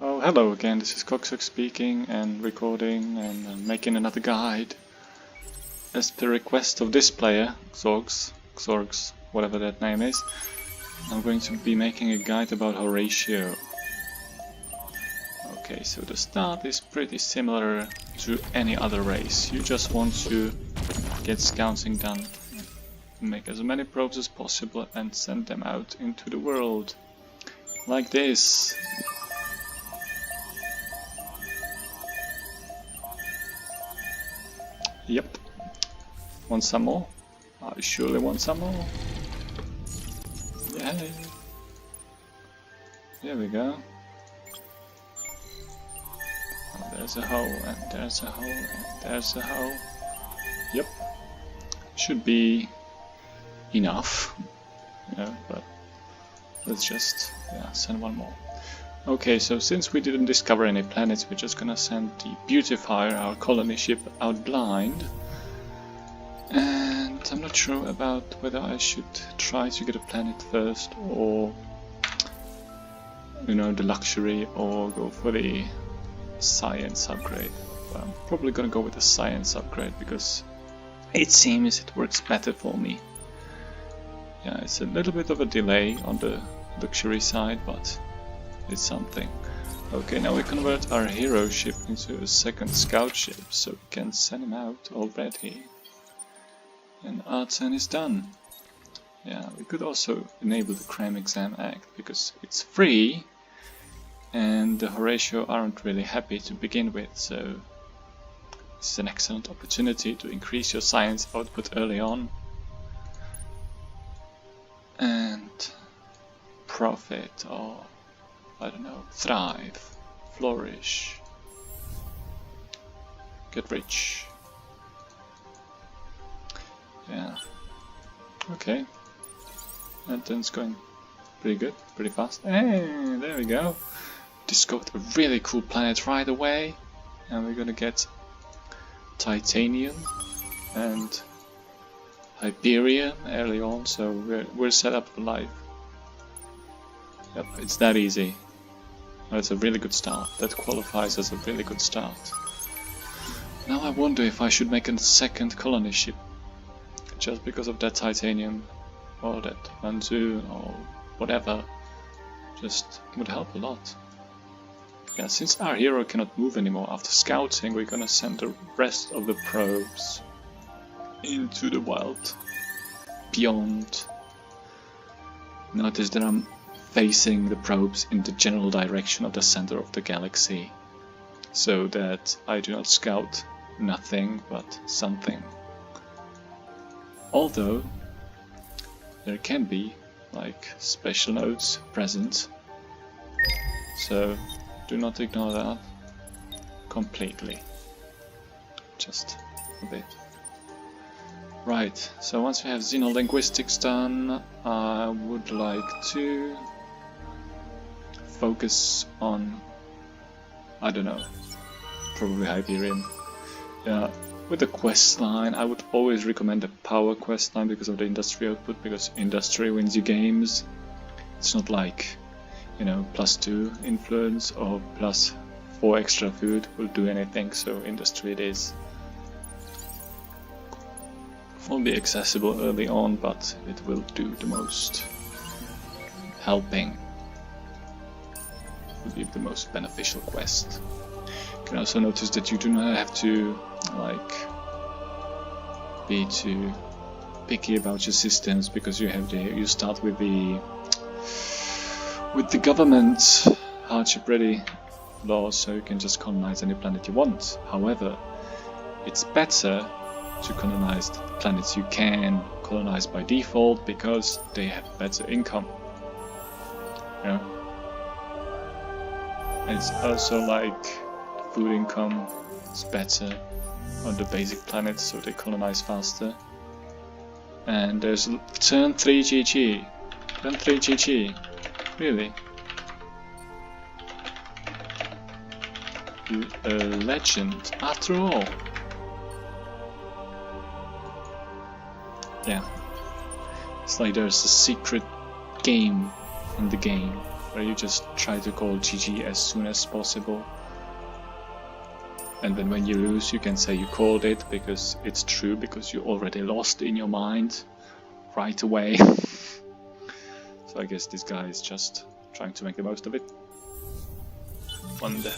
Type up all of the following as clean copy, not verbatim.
Oh, hello again, this is Coxox speaking and recording and making another guide. As per request of this player, Xorgs, whatever that name is, I'm going to be making a guide about Horatio. Okay, so the start is pretty similar to any other race. You just want to get scouting done, make as many probes as possible and send them out into the world. Like this. Yep. Want some more? I surely want some more. Yay. There we go. Oh, there's a hole, and there's a hole, and there's a hole. Yep. Should be enough. Yeah, but let's just send one more. Okay, so since we didn't discover any planets, we're just gonna send the Beautifier, our colony ship, out blind. And I'm not sure about whether I should try to get a planet first, or the luxury, or go for the science upgrade. But I'm probably gonna go with the science upgrade because it seems it works better for me. Yeah, it's a little bit of a delay on the luxury side, but it's something. Okay, now we convert our hero ship into a second scout ship, so we can send him out already. And our turn is done. Yeah, we could also enable the Crime Exam Act, because it's free, and the Horatio aren't really happy to begin with, so it's an excellent opportunity to increase your science output early on. And profit, or I don't know, thrive, flourish, get rich. Yeah. Okay. That turn's going pretty good, pretty fast. Hey, there we go. Discovered a really cool planet right away. And we're gonna get titanium and Hyperion early on, so we're set up for life. Yep, it's that easy. That's a really good start. That qualifies as a really good start. Now I wonder if I should make a second colony ship. Just because of that titanium, or that monsoon, or whatever. Just would help a lot. Yeah, since our hero cannot move anymore after scouting, we're gonna send the rest of the probes into the wild beyond. Notice that I'm facing the probes in the general direction of the center of the galaxy, so that I do not scout nothing but something. Although there can be like special nodes present, so do not ignore that completely, just a bit. Right, so once we have xenolinguistics done, I would like to focus on, I don't know, probably Hyperion. Yeah, with the quest line, I would always recommend the power quest line because of the industry output, because industry wins you games. It's not like, +2 influence or +4 extra food will do anything, so industry it is. Won't be accessible early on, but it will do the most. Helping will be the most beneficial quest. You can also notice that you do not have to be too picky about your systems, because you start with the government hardship ready law, so you can just colonize any planet you want. However, it's better to colonize the planets you can colonize by default, because they have better income. Yeah. And it's also like food income is better on the basic planets, so they colonize faster. And there's turn 3 GG. Turn 3 GG. Really? You a legend after all. Yeah. It's like there's a secret game in the game where you just try to call GG as soon as possible. And then when you lose, you can say you called it, because it's true, because you already lost in your mind right away. So I guess this guy is just trying to make the most of it. Wonder.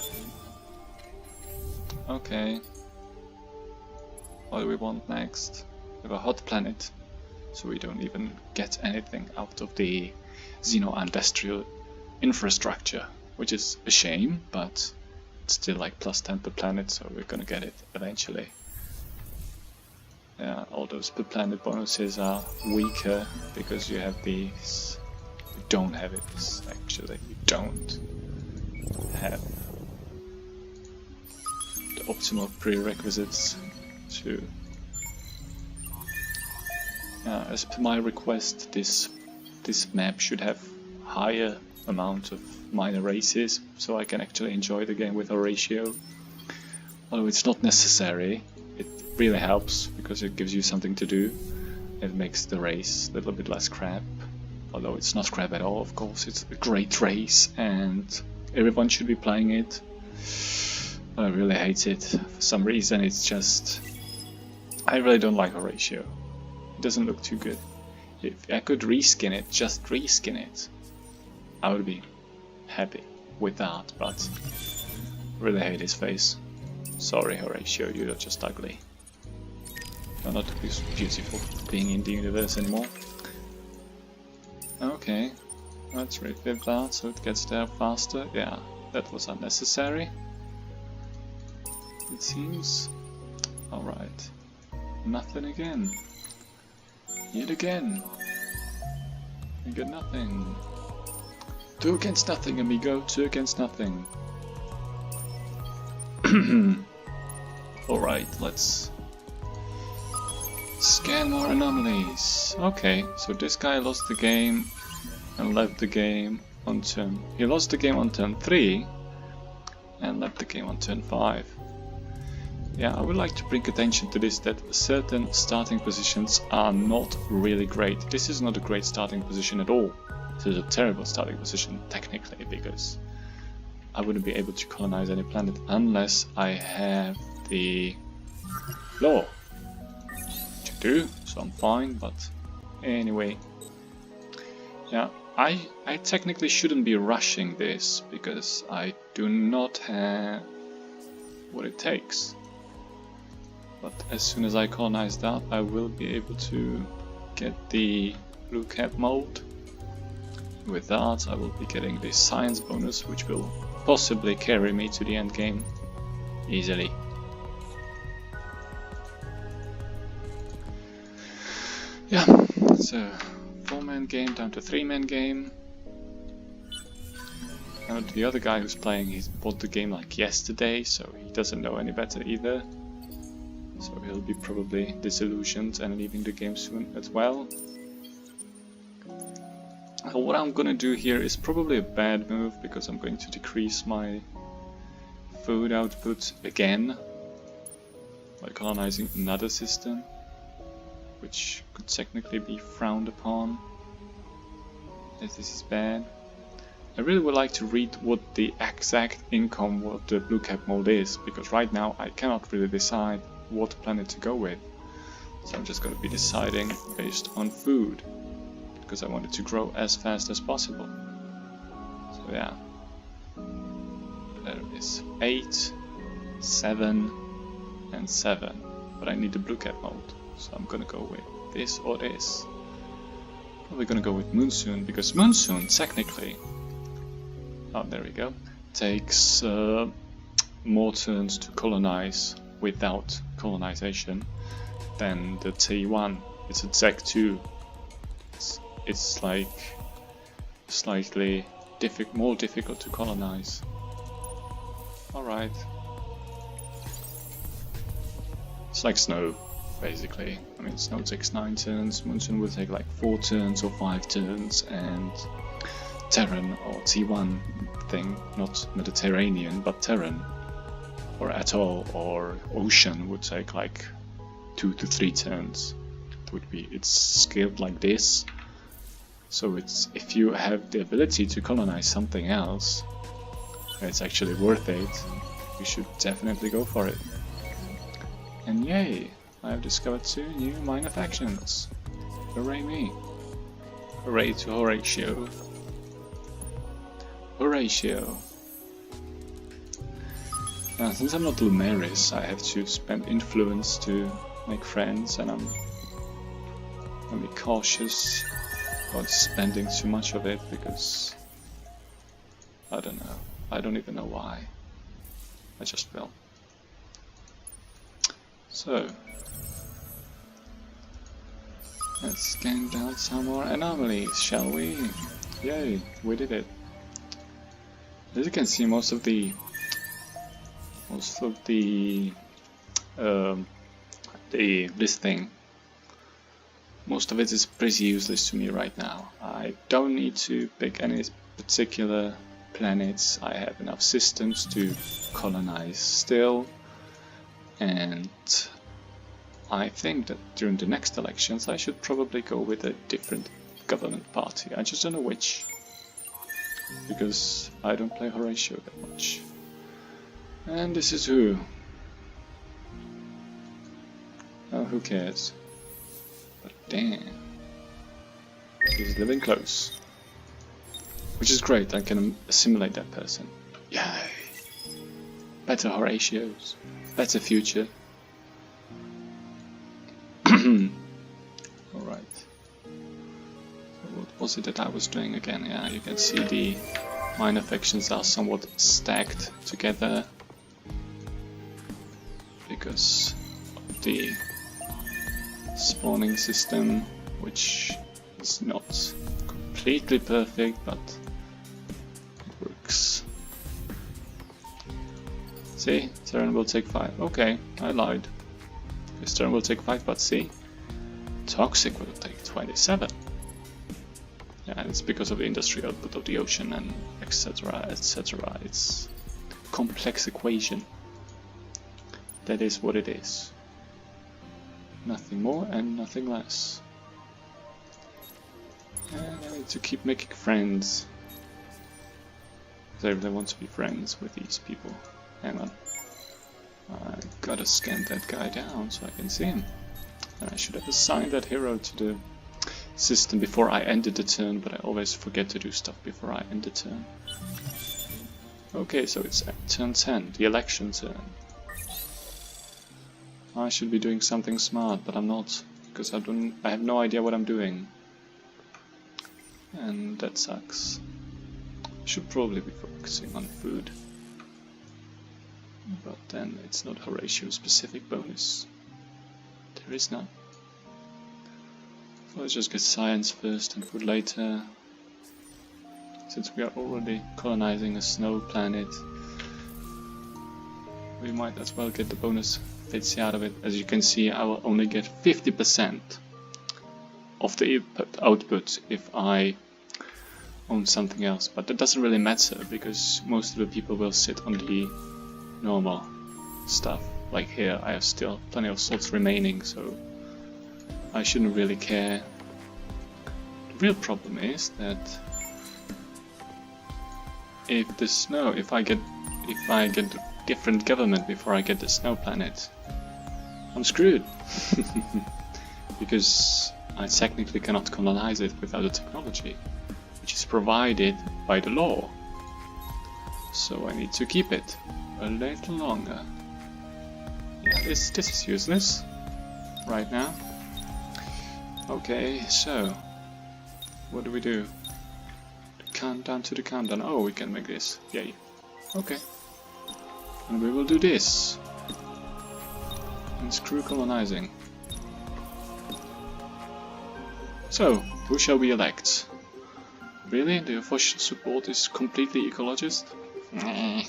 Okay. What do we want next? We have a hot planet, so we don't even get anything out of the Xeno-industrial infrastructure, which is a shame, but it's still like +10 per planet, so we're gonna get it eventually. Yeah, all those per planet bonuses are weaker because you have these. You don't have it, actually. You don't have the optimal prerequisites to. As per my request, this map should have higher amount of minor races, so I can actually enjoy the game with Horatio. Although it's not necessary, it really helps because it gives you something to do. It makes the race a little bit less crap. Although it's not crap at all, of course, it's a great race and everyone should be playing it. But I really hate it. For some reason it's just... I really don't like Horatio. It doesn't look too good. If I could reskin it, just reskin it, I would be happy with that, but I really hate his face. Sorry Horatio, you're just ugly. You're not beautiful being in the universe anymore. Okay, let's refit that so it gets there faster. Yeah, that was unnecessary, it seems. Alright, nothing again. Yet again. We got nothing. 2 against nothing, amigo. 2 against nothing. Alright, let's scan more anomalies. Okay, so this guy lost the game and left the game on turn... He lost the game on turn 3 and left the game on turn 5. Yeah, I would like to bring attention to this, that certain starting positions are not really great. This is not a great starting position at all. This is a terrible starting position, technically, because I wouldn't be able to colonize any planet unless I have the law. Which I do, so I'm fine, but anyway. Yeah, I technically shouldn't be rushing this, because I do not have what it takes. But as soon as I colonize that, I will be able to get the blue cap mode. With that, I will be getting the science bonus, which will possibly carry me to the end game easily. Yeah, so 4-man game down to 3-man game. And the other guy who's playing, he's bought the game like yesterday, so he doesn't know any better either. So he'll be probably disillusioned and leaving the game soon as well. So what I'm gonna do here is probably a bad move, because I'm going to decrease my food output again by colonizing another system, which could technically be frowned upon, as this is bad. I really would like to read what the exact income of the blue cap mode is, because right now I cannot really decide what planet to go with. So I'm just going to be deciding based on food, because I want it to grow as fast as possible. So yeah, there is 8, 7 and 7, but I need the blue cap mode, so I'm gonna go with this or this. Probably gonna go with Monsoon, because Monsoon technically, oh there we go, takes more turns to colonize without colonization than the T1. It's a Tech 2. It's like slightly more difficult to colonize. Alright. It's like snow, basically. I mean, snow takes 9 turns, Monsoon will take like 4 turns or 5 turns, and Terran or T1 thing, not Mediterranean, but Terran or Atoll or Ocean would take like 2 to 3 turns. It would be, it's scaled like this, So if you have the ability to colonize something else, it's actually worth it. You should definitely go for it. And yay! I have discovered 2 new minor factions. Hooray me! Hooray to Horatio! Horatio! Now, since I'm not Lumeris, I have to spend influence to make friends, and I'm gonna be cautious about spending too much of it because I don't know. I don't even know why. I just will. So let's scan down some more anomalies, shall we? Yay, we did it. As you can see, most of the listing, most of it is pretty useless to me right now. I don't need to pick any particular planets. I have enough systems to colonize still, and I think that during the next elections I should probably go with a different government party. I just don't know which, because I don't play Horatio that much. And this is who? Oh, who cares? But damn, he's living close. Which is great, I can assimilate that person. Yay! Better Horatios, better future. Alright. So what was it that I was doing again? Yeah, you can see the minor factions are somewhat stacked together because of the spawning system, which is not completely perfect, but it works. See, turn will take 5. Okay, I lied. This turn will take 5, but see, toxic will take 27. Yeah, it's because of the industry output of the ocean and etc. etc. It's a complex equation. That is what it is. Nothing more and nothing less. And I need to keep making friends, because I really want to be friends with these people. Hang on. I gotta scan that guy down so I can see him. And I should have assigned that hero to the system before I ended the turn, but I always forget to do stuff before I end the turn. Okay, so it's turn 10, the election turn. I should be doing something smart, but I'm not, because I have no idea what I'm doing. And that sucks. I should probably be focusing on food. But then it's not Horatio specific bonus. There is none. So let's just get science first and food later. Since we are already colonizing a snow planet, we might as well get the bonus bits out of it. As you can see, I will only get 50% of the output if I own something else. But that doesn't really matter, because most of the people will sit on the normal stuff. Like here, I have still plenty of slots remaining, so I shouldn't really care. The real problem is that if I get a different government before I get the snow planet, I'm screwed. Because I technically cannot colonize it without the technology, which is provided by the law. So I need to keep it a little longer. Yeah, this is useless right now. Okay, so what do we do? The countdown to the countdown. Oh, we can make this. Yay. Okay. And we will do this. And screw colonizing. So, who shall we elect? Really? The official support is completely ecologist? Nah.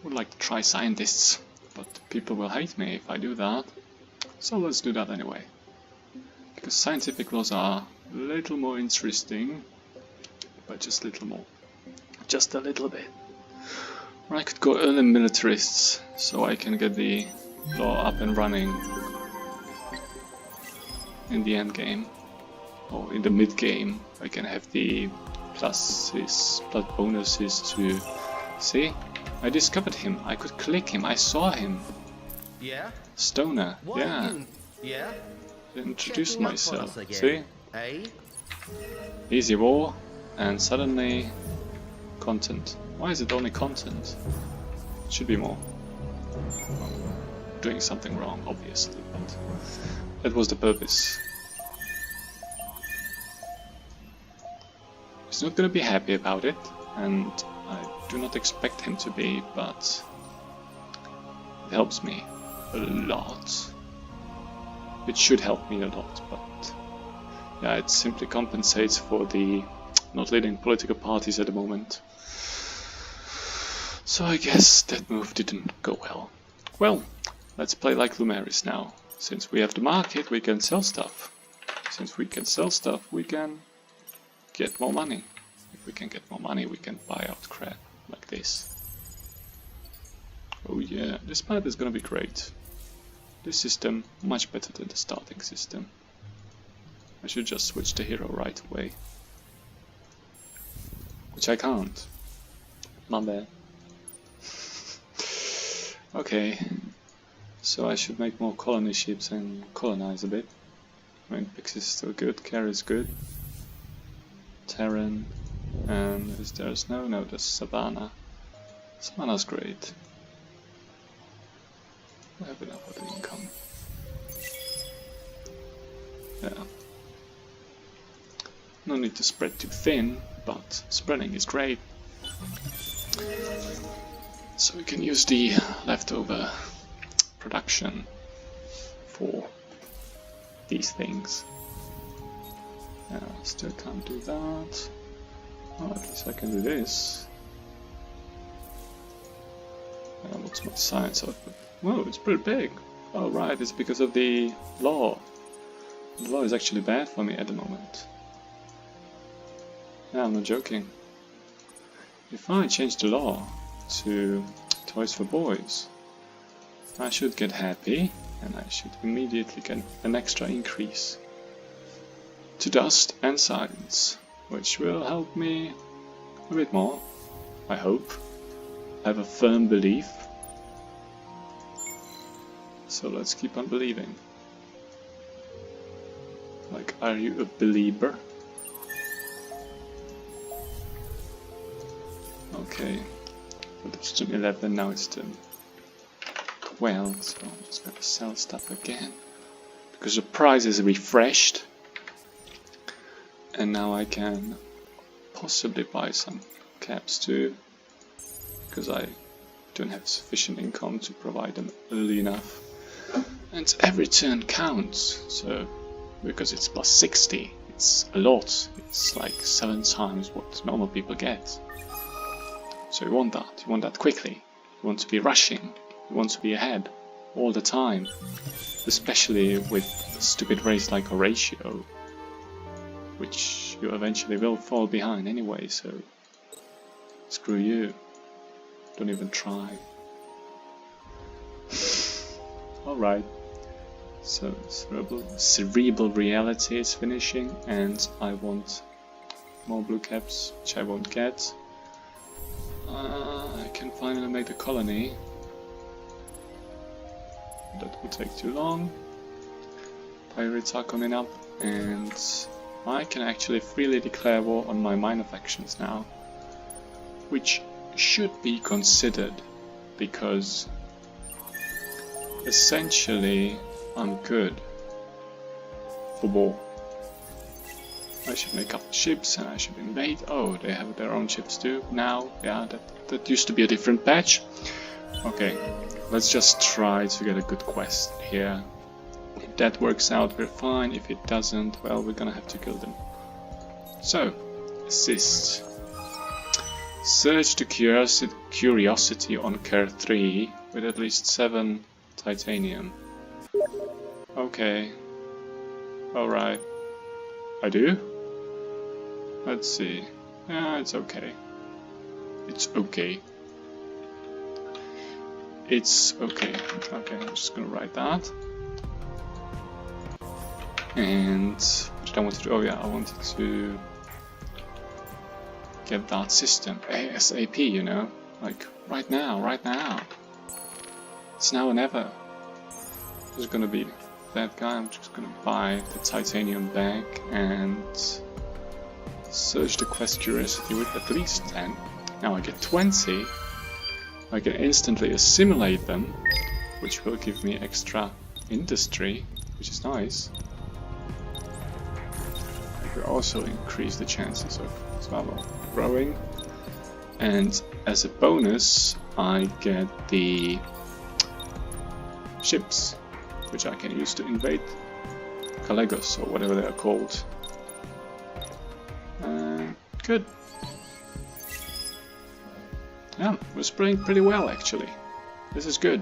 Would like to try scientists, but people will hate me if I do that. So let's do that anyway. Because scientific laws are a little more interesting, but just a little more. Just a little bit. Or I could go early militarists, so I can get the law up and running in the end game. or in the mid game, I can have the plus bonuses to see. I discovered him. I could click him. I saw him. Yeah. Stoner. Why Yeah. Yeah. Introduce Checking up on myself. us again, See? eh? Easy war, and suddenly content. Why is it only content? It should be more. Doing something wrong, obviously, but that was the purpose. He's not gonna be happy about it, and I do not expect him to be, but it helps me a lot. It should help me a lot, but yeah, it simply compensates for the not leading political parties at the moment. So I guess that move didn't go well. Well, let's play like Lumeris now. Since we have the market, we can sell stuff. Since we can sell stuff, we can get more money. If we can get more money, we can buy out crap like this. Oh yeah, this map is gonna be great. This system, much better than the starting system. I should just switch the hero right away. Which I can't. My bad. Okay. So I should make more colony ships and colonize a bit. I mean, Pix is still good, Care is good. Terran. And is there snow? No, there's Savannah. Savannah's great. I have enough of the income. Yeah. No need to spread too thin, but spreading is great. So we can use the leftover production for these things. Yeah, still can't do that. Oh, at least I can do this. What's my science output? Whoa, it's pretty big. Oh right, it's because of the law. The law is actually bad for me at the moment. Yeah, I'm not joking. If I change the law to toys for boys, I should get happy, and I should immediately get an extra increase to dust and science, which will help me a bit more, I hope. I have a firm belief. So let's keep on believing. Like, are you a believer? Okay, but it's to 11, now it's to 12, so I'm just gonna sell stuff again. Because the price is refreshed. And now I can possibly buy some caps too. Because I don't have sufficient income to provide them early enough. And every turn counts, so because it's plus 60, it's a lot. It's like 7 times what normal people get. So you want that quickly. You want to be rushing, you want to be ahead all the time. Especially with a stupid race like Horatio, which you eventually will fall behind anyway, so screw you. Don't even try. Alright. So cerebral reality is finishing, and I want more blue caps, which I won't get. I can finally make the colony. That will take too long. Pirates are coming up, and I can actually freely declare war on my minor factions now, which should be considered, because essentially I'm good for war. I should make up ships and I should invade. Oh, they have their own ships too now. Yeah, that used to be a different patch. Okay, let's just try to get a good quest here. If that works out, we're fine. If it doesn't, well, we're gonna have to kill them. So, assist. Search the curiosity on Care 3 with at least 7 titanium. Okay. Alright. I do? Let's see. Yeah, it's okay. It's okay. It's okay. Okay, I'm just gonna write that. And what did I want to do? Oh yeah, I wanted to get that system ASAP, you know, like right now. It's now or never. There's gonna be that guy. I'm just gonna buy the titanium bag and search the quest curiosity with at least 10. Now I get 20. I can instantly assimilate them, which will give me extra industry, which is nice. It will also increase the chances of growing. And as a bonus, I get the ships, which I can use to invade Calegos, or whatever they are called. Good. Yeah, we're spraying pretty well actually. This is good.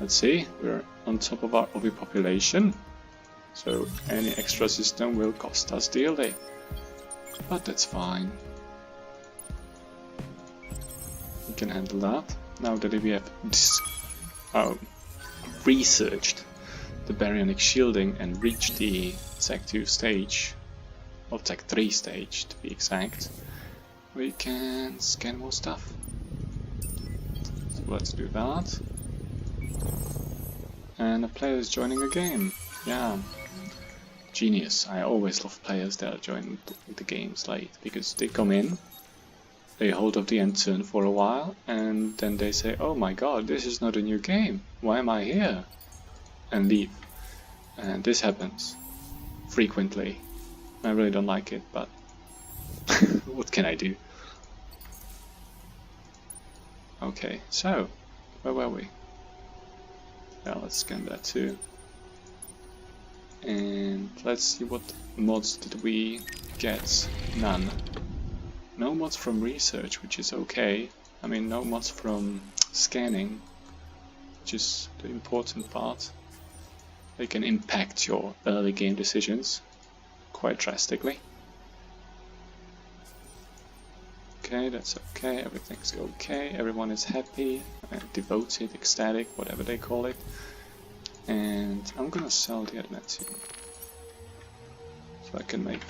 Let's see, we're on top of our overpopulation, so any extra system will cost us dearly. But that's fine. We can handle that. Now that we have researched the baryonic shielding and reached the Tech 2 stage, or Tech 3 stage to be exact, we can scan more stuff. So let's do that. And a player is joining a game. Yeah. Genius. I always love players that are joining the games late, because they come in, they hold up the end turn for a while, and then they say, oh my god, this is not a new game, why am I here? And leave. And this happens frequently. I really don't like it, but what can I do? Okay, so where were we? Yeah, let's scan that too. And let's see what mods did we get. None. No mods from research, which is okay. I mean, no mods from scanning, which is the important part. They can impact your early game decisions quite drastically. Okay, that's okay, everything's okay, everyone is happy, devoted, ecstatic, whatever they call it. And I'm gonna sell the adamantium, so I can make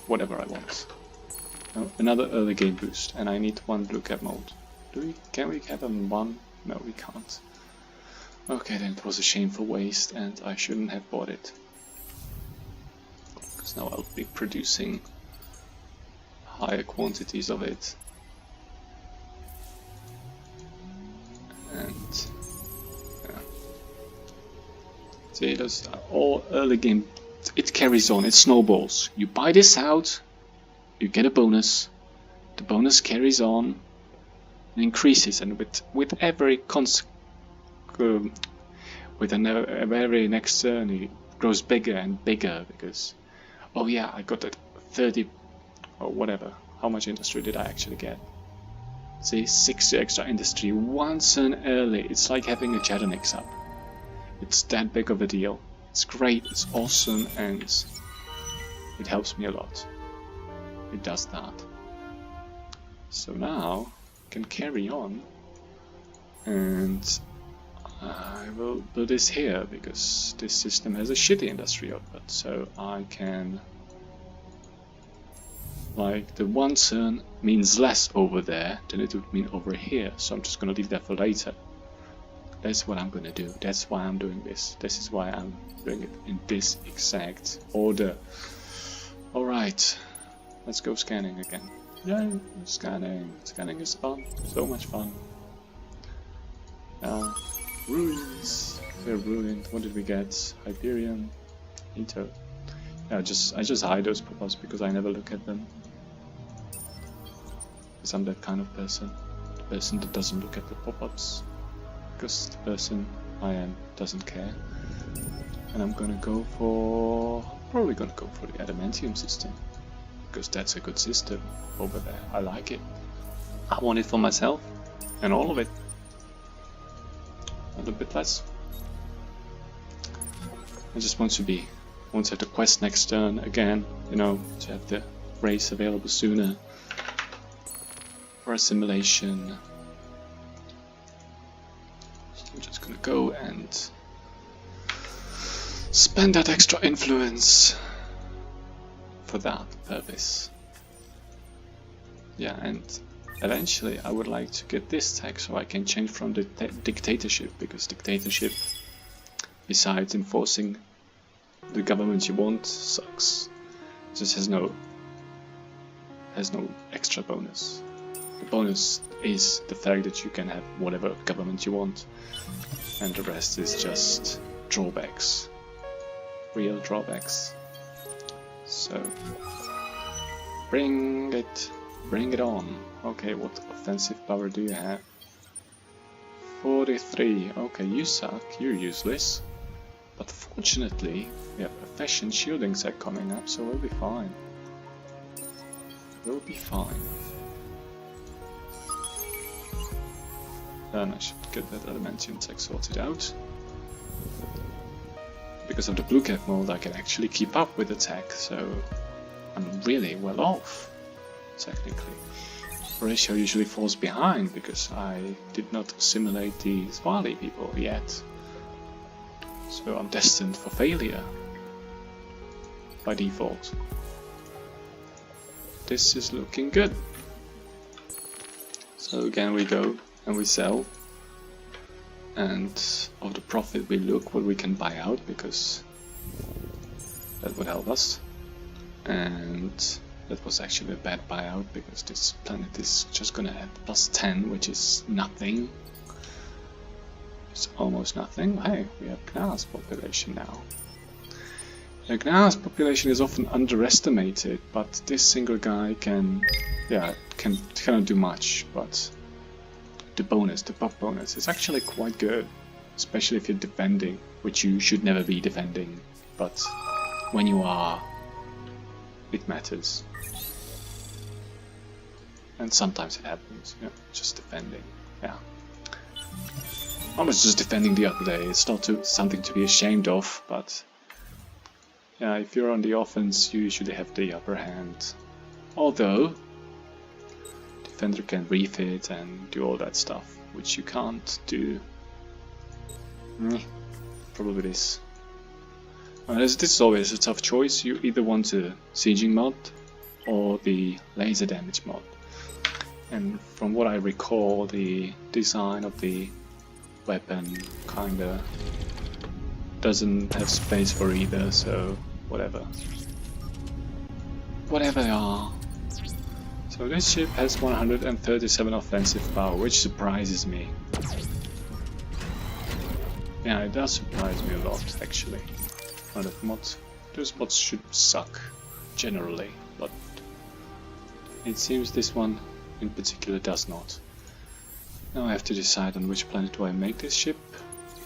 whatever I want. Oh, another early game boost, and I need one blue cap mold. Can we have them one? No, we can't. Okay, then it was a shameful waste, and I shouldn't have bought it. Because now I'll be producing higher quantities of it. And yeah. See, those are all early game. It carries on, it snowballs. You buy this out, you get a bonus. The bonus carries on and increases, and with every every next turn it grows bigger and bigger, because oh yeah, I got that 30 or whatever. How much industry did I actually get? See, 60 extra industry, one turn early. It's like having a Jetonix up. It's that big of a deal. It's great, it's awesome, and it helps me a lot. It does that. So now I can carry on, and I will do this here because this system has a shitty industry output, so I can, like, the one turn means less over there than it would mean over here, so I'm just gonna leave that for later. That's what I'm gonna do, that's why I'm doing this. This is why I'm doing it in this exact order. Alright, let's go scanning again. Yay, scanning. Scanning is fun, so much fun. Ruins. They're ruined. What did we get? Hyperion, Ito. Yeah, I just hide those pop-ups because I never look at them. Because I'm that kind of person. The person that doesn't look at the pop-ups. Because the person I am doesn't care. And I'm gonna go for... probably gonna go for the adamantium system. Because that's a good system over there. I like it. I want it for myself. And all of it. A little bit less. I just want to have the quest next turn again, you know, to have the race available sooner for assimilation. So I'm just gonna go and spend that extra influence for that purpose. Yeah, and eventually I would like to get this tech so I can change from the dictatorship, because dictatorship, besides enforcing the government you want, sucks. It just has no extra bonus. The bonus is the fact that you can have whatever government you want, and the rest is just drawbacks, real drawbacks. So bring it on. Okay, what offensive power do you have? 43. Okay, you suck, you're useless. But fortunately, we have efficient shielding set coming up, so we'll be fine. We'll be fine. Then I should get that adamantium tech sorted out. Because of the blue cap mold, I can actually keep up with the tech, so I'm really well off, technically. Horatio usually falls behind because I did not assimilate the Swali people yet. So I'm destined for failure by default. This is looking good. So again we go and we sell, and of the profit we look what we can buy out, because that would help us. And that was actually a bad buyout, because this planet is just gonna have +10, which is nothing. It's almost nothing. Hey, we have Gna's population now. The Gna's population is often underestimated, but this single guy cannot do much. But the buff bonus is actually quite good, especially if you're defending, which you should never be defending. But when you are, it matters. And sometimes it happens, just defending. Yeah. I was just defending the other day. It's not something to be ashamed of, but yeah, if you're on the offense, you usually have the upper hand. Although, defender can refit and do all that stuff, which you can't do. Probably this. This is always a tough choice. You either want the sieging mod or the laser damage mod. And from what I recall, the design of the weapon kinda doesn't have space for either, so whatever. Whatever they are. So this ship has 137 offensive power, which surprises me. Yeah, it does surprise me a lot, actually. Those mods should suck, generally, but it seems this one in particular does not. Now I have to decide on which planet do I make this ship.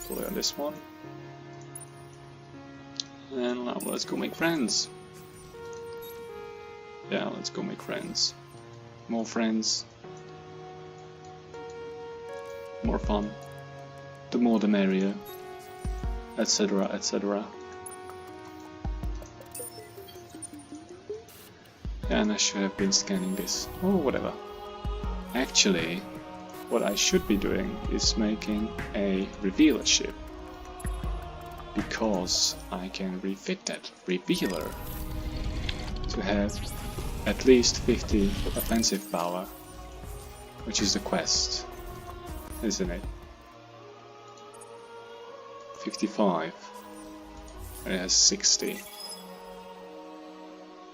Probably on this one. And now let's go make friends. Yeah, let's go make friends. More friends. More fun. The more the merrier. Etc, etc. Yeah, and I should have been scanning this. Oh, whatever. Actually, what I should be doing is making a revealer ship, because I can refit that revealer to have at least 50 offensive power, which is the quest, isn't it? 55, and it has 60.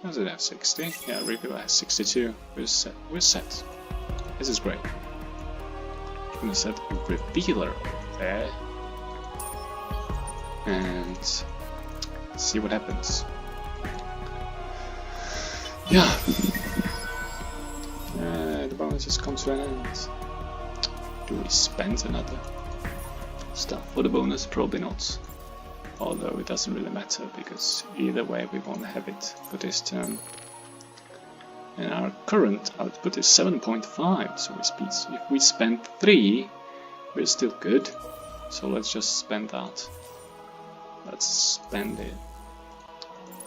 Does it have 60? Yeah, revealer has 62. We're set. We're set. This is great. I'm gonna set a revealer there and see what happens. Yeah. The bonus has come to an end. Do we spend another stuff for the bonus? Probably not. Although it doesn't really matter, because either way we won't have it for this turn. And our current output is 7.5, so if we spend 3, we're still good. So let's just spend that. Let's spend it.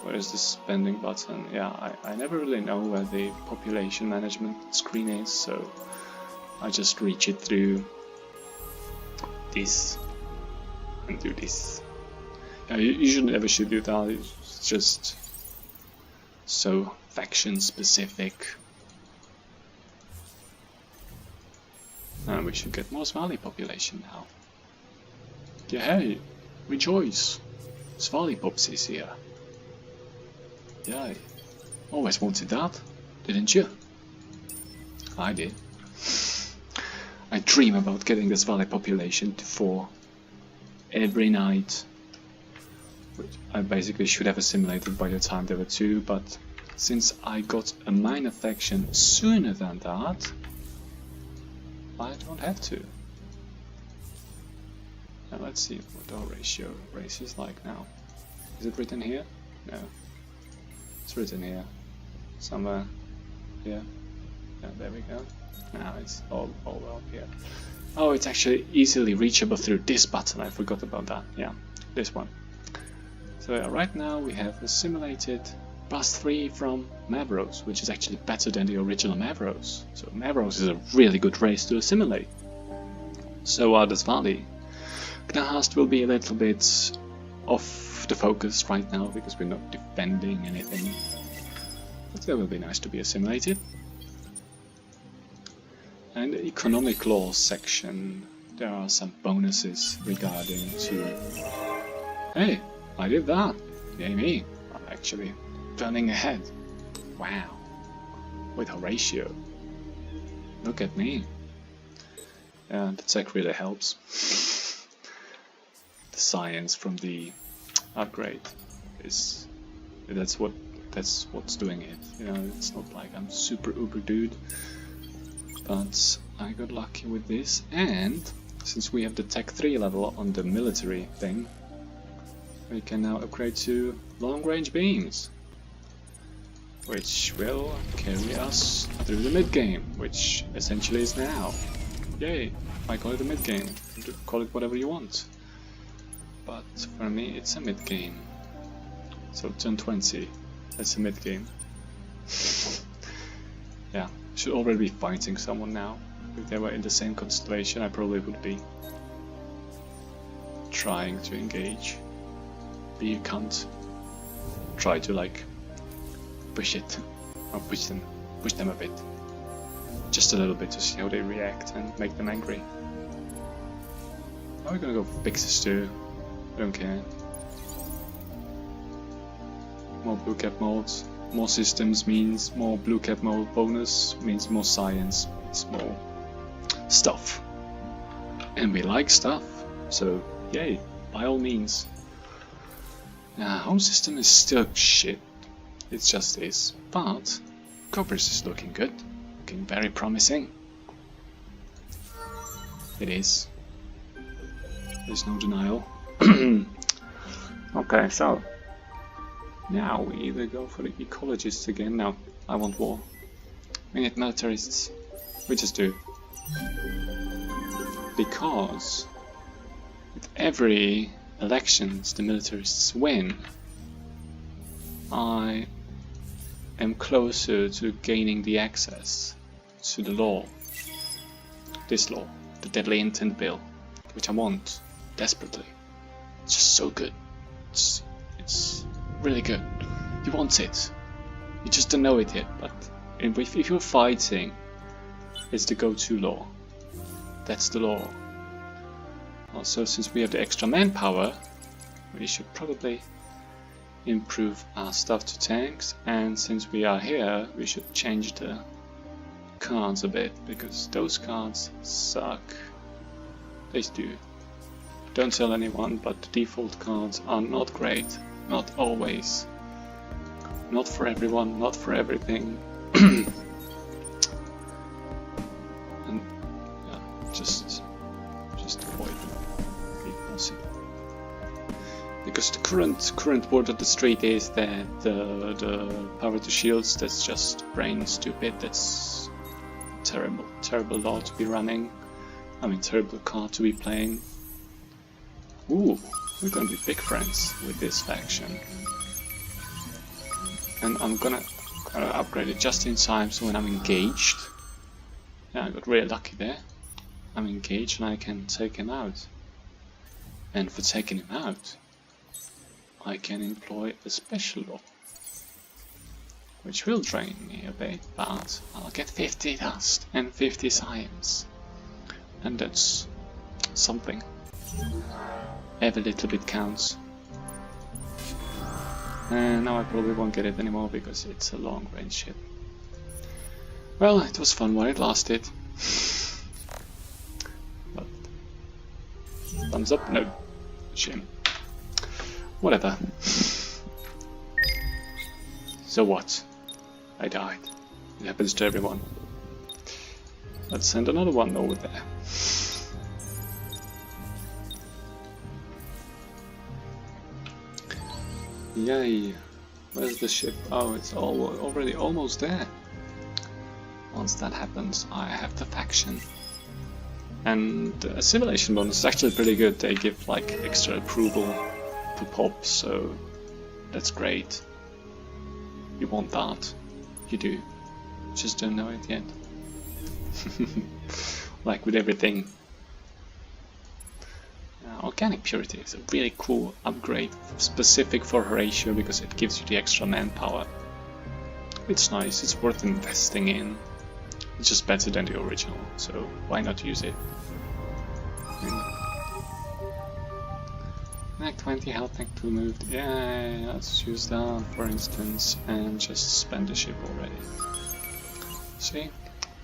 Where is the spending button? Yeah, I never really know where the population management screen is, so I just reach it through this and do this. You shouldn't ever should do that. It's just so faction specific. And we should get more Svali population now. Yeah, hey, rejoice! Svali Pops is here. Yeah, always wanted that, didn't you? I did. I dream about getting this Svali population to 4 every night. Which I basically should have assimilated by the time there were 2, but since I got a minor faction sooner than that, I don't have to. Now let's see what the Horatio race is like now. Is it written here? No. It's written here. Somewhere here. Yeah, there we go. Now it's all up here. Oh, it's actually easily reachable through this button. I forgot about that. Yeah, this one. So yeah, right now we have assimilated +3 from Mavros, which is actually better than the original Mavros. So Mavros is a really good race to assimilate. So are the Svali. Gnahast will be a little bit off the focus right now because we're not defending anything. But that will be nice to be assimilated. And the economic law section, there are some bonuses regarding to... Hey, I did that! Yay me! I'm actually turning ahead. Wow! With Horatio. Look at me. Yeah, the tech really helps. The science from the upgrade is... that's what's doing it. You know, it's not like I'm super uber dude. But I got lucky with this, and since we have the Tech 3 level on the military thing, we can now upgrade to long-range beams, which will carry us through the mid-game, which essentially is now. Yay! I call it a mid-game, call it whatever you want. But for me it's a mid-game. So turn 20, that's a mid-game. Yeah. Should already be fighting someone now. If they were in the same constellation, I probably would be trying to engage. Be a cunt. Try to like push it, or push them a bit, just a little bit to see how they react and make them angry. Now we're gonna go for Pixis too. I don't care. More blue cap molds. More systems means more blue cap mold bonus, means more science, means more stuff. And we like stuff, so yay, by all means. Home system is still shit, it just is, but Coppers is looking good, looking very promising. It is. There's no denial. Okay, so now we either go for the ecologists again. No, I want war. We need militarists. We just do. Because with every elections the militarists win, I am closer to gaining the access to the law. This law, the Deadly Intent Bill, which I want desperately. It's just so good. It's really good. You want it. You just don't know it yet, but if you're fighting, it's the go-to law. That's the law. Also, since we have the extra manpower, we should probably improve our stuff to tanks, and since we are here, we should change the cards a bit, because those cards suck. They do. Don't tell anyone, but the default cards are not great. Not always. Not for everyone, not for everything. And yeah, just avoid them. Because the current word of the street is that the power to shields, that's just brain stupid. That's terrible law to be running. I mean, terrible card to be playing. Ooh, we're gonna be big friends with this faction. And I'm gonna upgrade it just in time, so when I'm engaged, yeah, I got really lucky there. I'm engaged and I can take him out. And for taking him out, I can employ a special law, which will drain me a bit, but I'll get 50 dust and 50 science, and that's something. Every little bit counts. And now I probably won't get it anymore because it's a long range ship. Well, it was fun while it lasted. But thumbs up? No. Shame. Whatever. So what? I died. It happens to everyone. Let's send another one over there. Yay! Where's the ship? Oh, it's already almost there. Once that happens, I have the faction. And the assimilation bonus is actually pretty good. They give like extra approval to pop, so that's great. You want that? You do. Just don't know it yet. Like with everything. Organic Purity is a really cool upgrade, specific for Horatio because it gives you the extra manpower. It's nice, it's worth investing in. It's just better than the original, so why not use it? Act 20 health act removed. Yeah, let's use that for instance and just spend the ship already. See,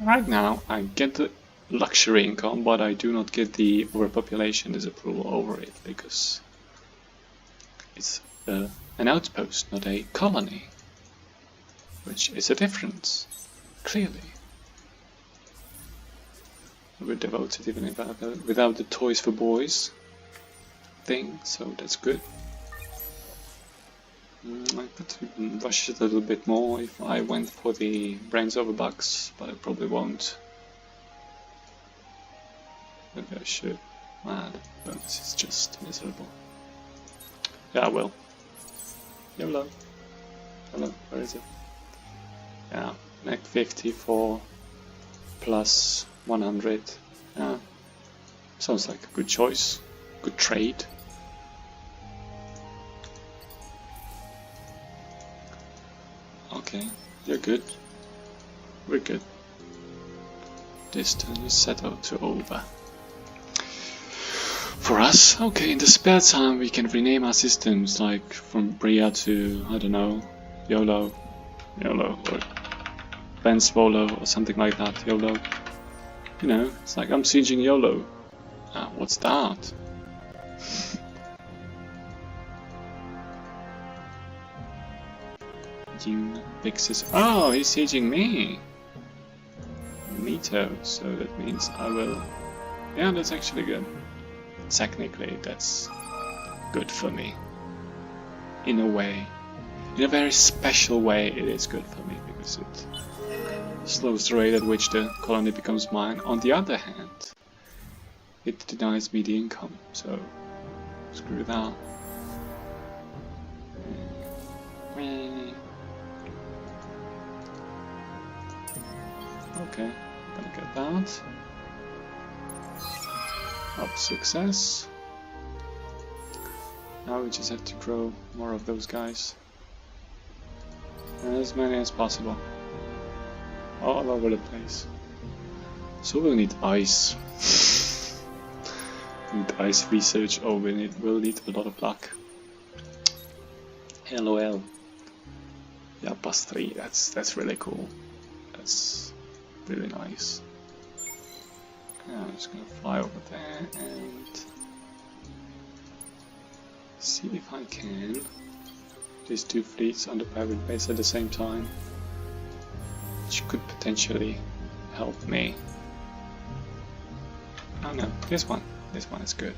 right now I get the luxury income, but I do not get the overpopulation disapproval over it because it's an outpost, not a colony, which is a difference, clearly. We're devoted even without the toys for boys thing, so that's good. I could rush it a little bit more if I went for the brains over bucks, but I probably won't. Maybe I should. Ah, the bonus is just miserable. Yeah, well. YOLO. Hello, where is it? Yeah, Act 54 plus 100. Yeah, sounds like a good choice. Good trade. Okay, you're good. We're good. This turn is settled to over. For us, okay, in the spare time we can rename our systems, like from Bria to, I don't know, YOLO, or Ben Swallow or something like that, YOLO. You know, it's like I'm sieging YOLO. What's that? Fixes. Oh, he's sieging me! Mito, so that means I will. Yeah, that's actually good. Technically, that's good for me. In a way. In a very special way, it is good for me because it slows the rate at which the colony becomes mine. On the other hand, it denies me the income, so screw that. Okay, gonna get that. Up success. Now we just have to grow more of those guys. As many as possible. All over the place. So we'll need ice. Need ice research. Oh, we'll need a lot of luck. LOL. Yeah, +3. That's really cool. That's really nice. Yeah, I'm just gonna fly over there and see if I can. These two fleets on the pirate base at the same time, which could potentially help me. Oh no, this one is good.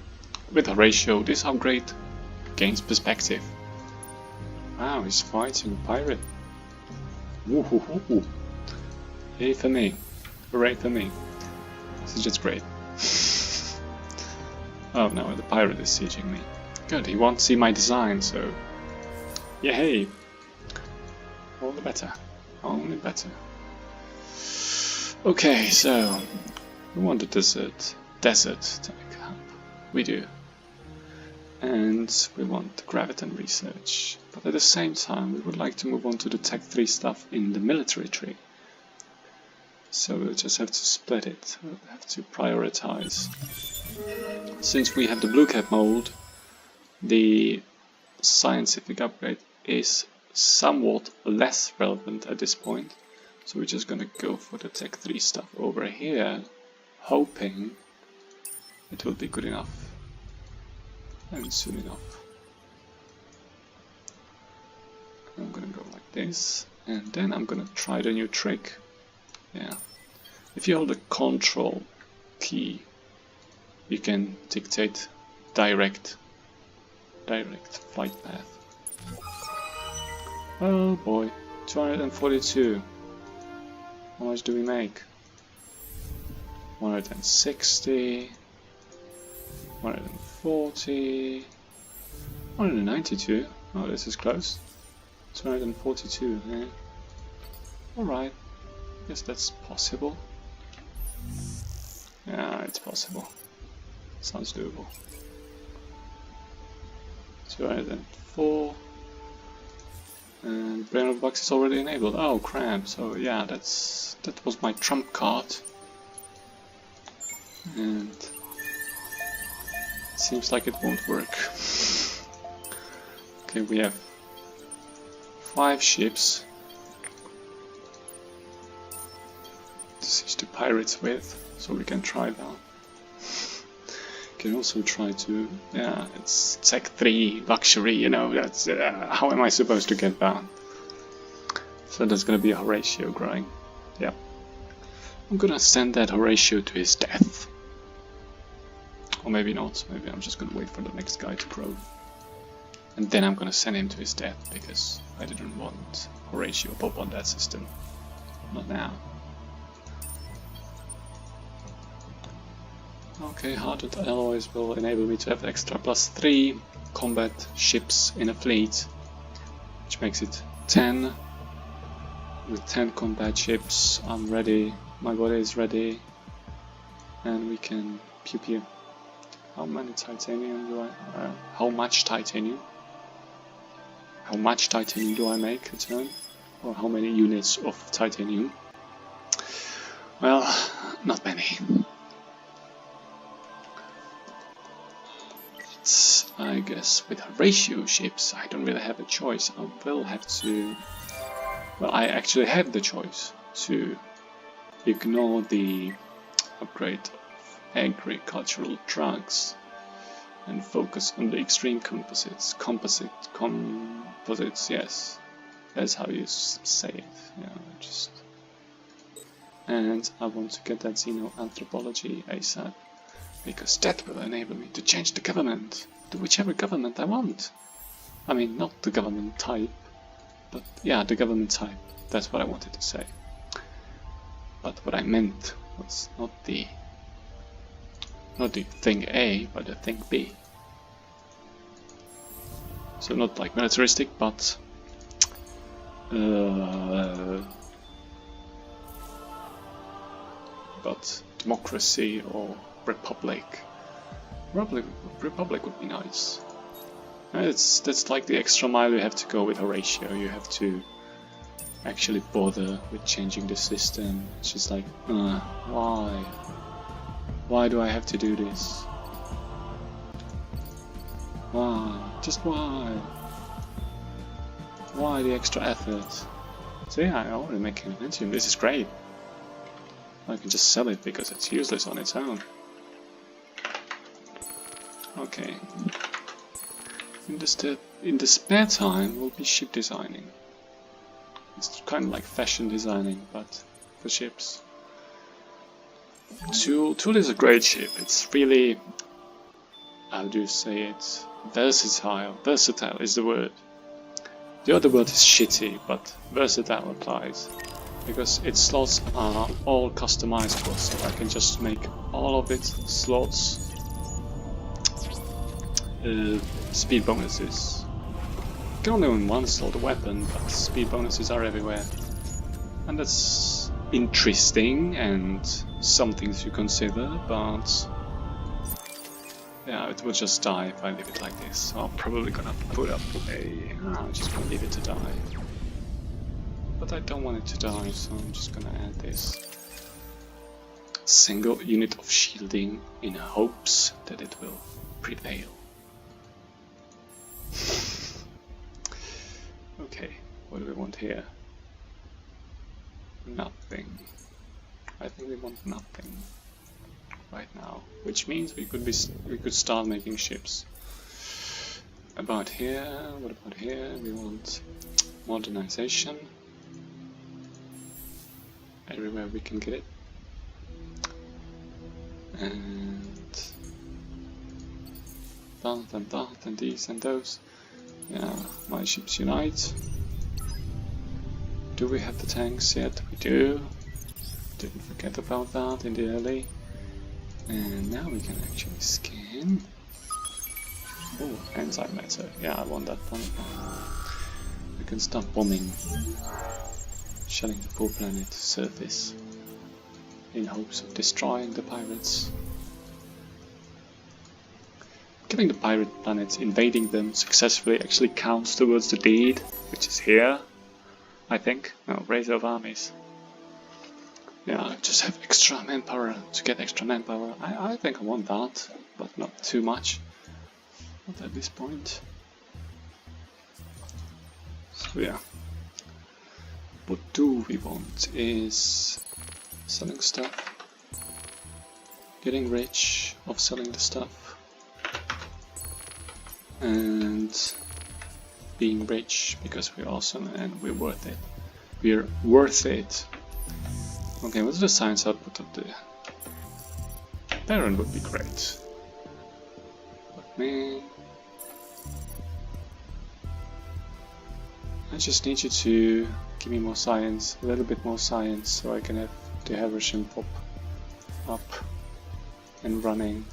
With Horatio, this upgrade gains perspective. Wow, he's fighting a pirate. Woohoo! Yay for me! Hooray for me! This is just great. Oh no, the pirate is sieging me. Good, he won't see my design, so yay! All the better. Only better. Okay, so we want a desert tech hub. We do. and we want the graviton research. But at the same time, we would like to move on to the Tech 3 stuff in the military tree. So we'll just have to split it, we'll have to prioritize. Since we have the blue cap mold, the scientific upgrade is somewhat less relevant at this point. So we're just gonna go for the Tech 3 stuff over here, hoping it will be good enough and soon enough. I'm gonna go like this, and then I'm gonna try the new trick. Yeah, if you hold the Control key, you can dictate direct flight path. Oh boy, 242. How much do we make? 160, 140, 192. Oh, this is close. 242. Yeah. Alright. Guess that's possible. Yeah, it's possible. Sounds doable. 204. And Brain of Bucks is already enabled. Oh crap, so yeah, that was my trump card. And it seems like it won't work. Okay, we have 5 ships to siege the pirates with, so we can try that. Can also try to, yeah, it's Tech 3 luxury, you know, that's, how am I supposed to get that? So there's gonna be a Horatio growing, yeah. I'm gonna send that Horatio to his death. Or maybe not, maybe I'm just gonna wait for the next guy to grow. And then I'm gonna send him to his death, because I didn't want Horatio pop on that system. Not now. Okay, hardened alloys will enable me to have extra +3 combat ships in a fleet, which makes it 10. With 10 combat ships, I'm ready, my body is ready, and we can pew pew. How many titanium do I, how much titanium? How much titanium do I make a turn? Or how many units of titanium? Well, not many. I guess with Horatio ships I don't really have a choice. I will have to... Well, I actually have the choice to ignore the upgrade of agricultural trucks and focus on the extreme composites. Composites, yes. That's how you say it. Yeah, just... And I want to get that xenoanthropology ASAP. Because that will enable me to change the government to whichever government I want. I mean, not the government type, but yeah, the government type. That's what I wanted to say. But what I meant was not the thing A, but the thing B. So not like militaristic, but democracy or republic. Republic would be nice. That's like the extra mile you have to go with Horatio. You have to actually bother with changing the system. It's just like, why? Why do I have to do this? Why? Just why? Why the extra effort? So yeah, I already make an Pentium. This is great. I can just sell it because it's useless on its own. Okay. In the spare time, we'll be ship designing. It's kind of like fashion designing, but for ships. Tool is a great ship. It's really, how do you say it? Versatile. Versatile is the word. The other word is shitty, but versatile applies. Because its slots are all customizable, so I can just make all of its slots speed bonuses. You can only own one slot weapon, but speed bonuses are everywhere. And that's interesting and something to consider, but Yeah, it will just die if I leave it like this. So I'm probably gonna put up I'm just gonna leave it to die. But I don't want it to die, so I'm just gonna add this single unit of shielding in hopes that it will prevail. Okay, what do we want here? Nothing. I think we want nothing right now, which means we could start making ships. About here, what about here? We want modernization. Everywhere we can get it. And that and these and those. Yeah, my ships unite. Do we have the tanks yet? We do. Didn't forget about that in the early. And now we can actually scan. Oh, antimatter. Yeah, I want that planet now. We can start bombing, shelling the poor planet surface in hopes of destroying the pirates. Killing the pirate planets, invading them successfully actually counts towards the deed, which is here, I think. No, raise of armies. Yeah, just have extra manpower to get extra manpower. I think I want that, but not too much. Not at this point. So yeah. What do we want is selling stuff. Getting rich off selling the stuff. And being rich because we're awesome and we're worth it. We're worth it. Okay, what's the science output of the Baron would be great. But man, I just need you to give me more science, a little bit more science, so I can have the Horatio pop up and running.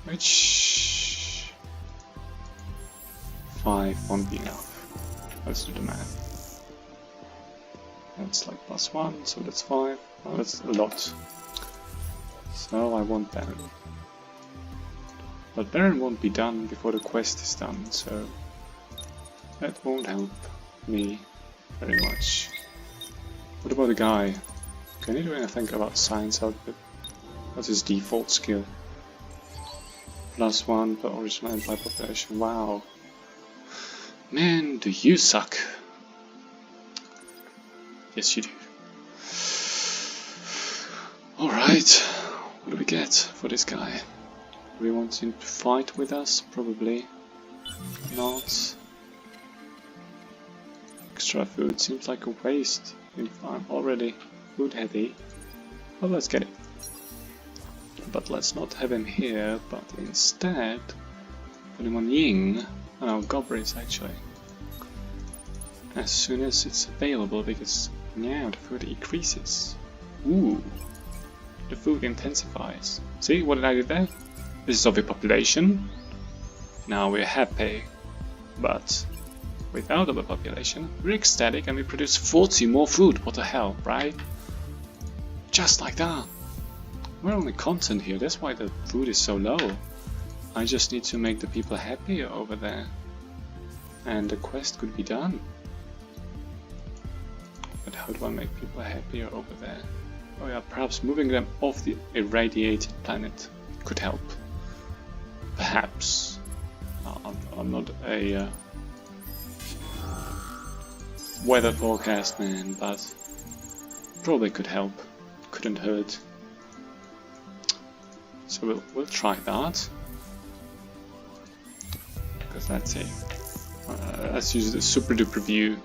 Which 5 won't be enough. Let's do the math. That's like +1, so that's 5. Oh, that's a lot. So I want Baron. But Baron won't be done before the quest is done, so that won't help me very much. What about the guy? Can he do anything about science output? What's his default skill? +1 per original empire population. Wow. Man, do you suck. Yes, you do. Alright, what do we get for this guy? Do we want him to fight with us? Probably not. Extra food seems like a waste if I'm already food heavy. Well, let's get it. But let's not have him here, but instead put him on Ying. Oh, Gobris actually. As soon as it's available, because now the food increases. Ooh, the food intensifies. See what did I do there? This is overpopulation. Now we're happy, but without overpopulation, we're ecstatic and we produce 40 more food. What the hell, right? Just like that. We're only content here, that's why the food is so low. I just need to make the people happier over there. And the quest could be done. But how do I make people happier over there? Oh yeah, perhaps moving them off the irradiated planet could help. Perhaps. I'm not a weather forecast man, but probably could help. Couldn't hurt. So we'll try that. Because let's see. Let's use the super duper view,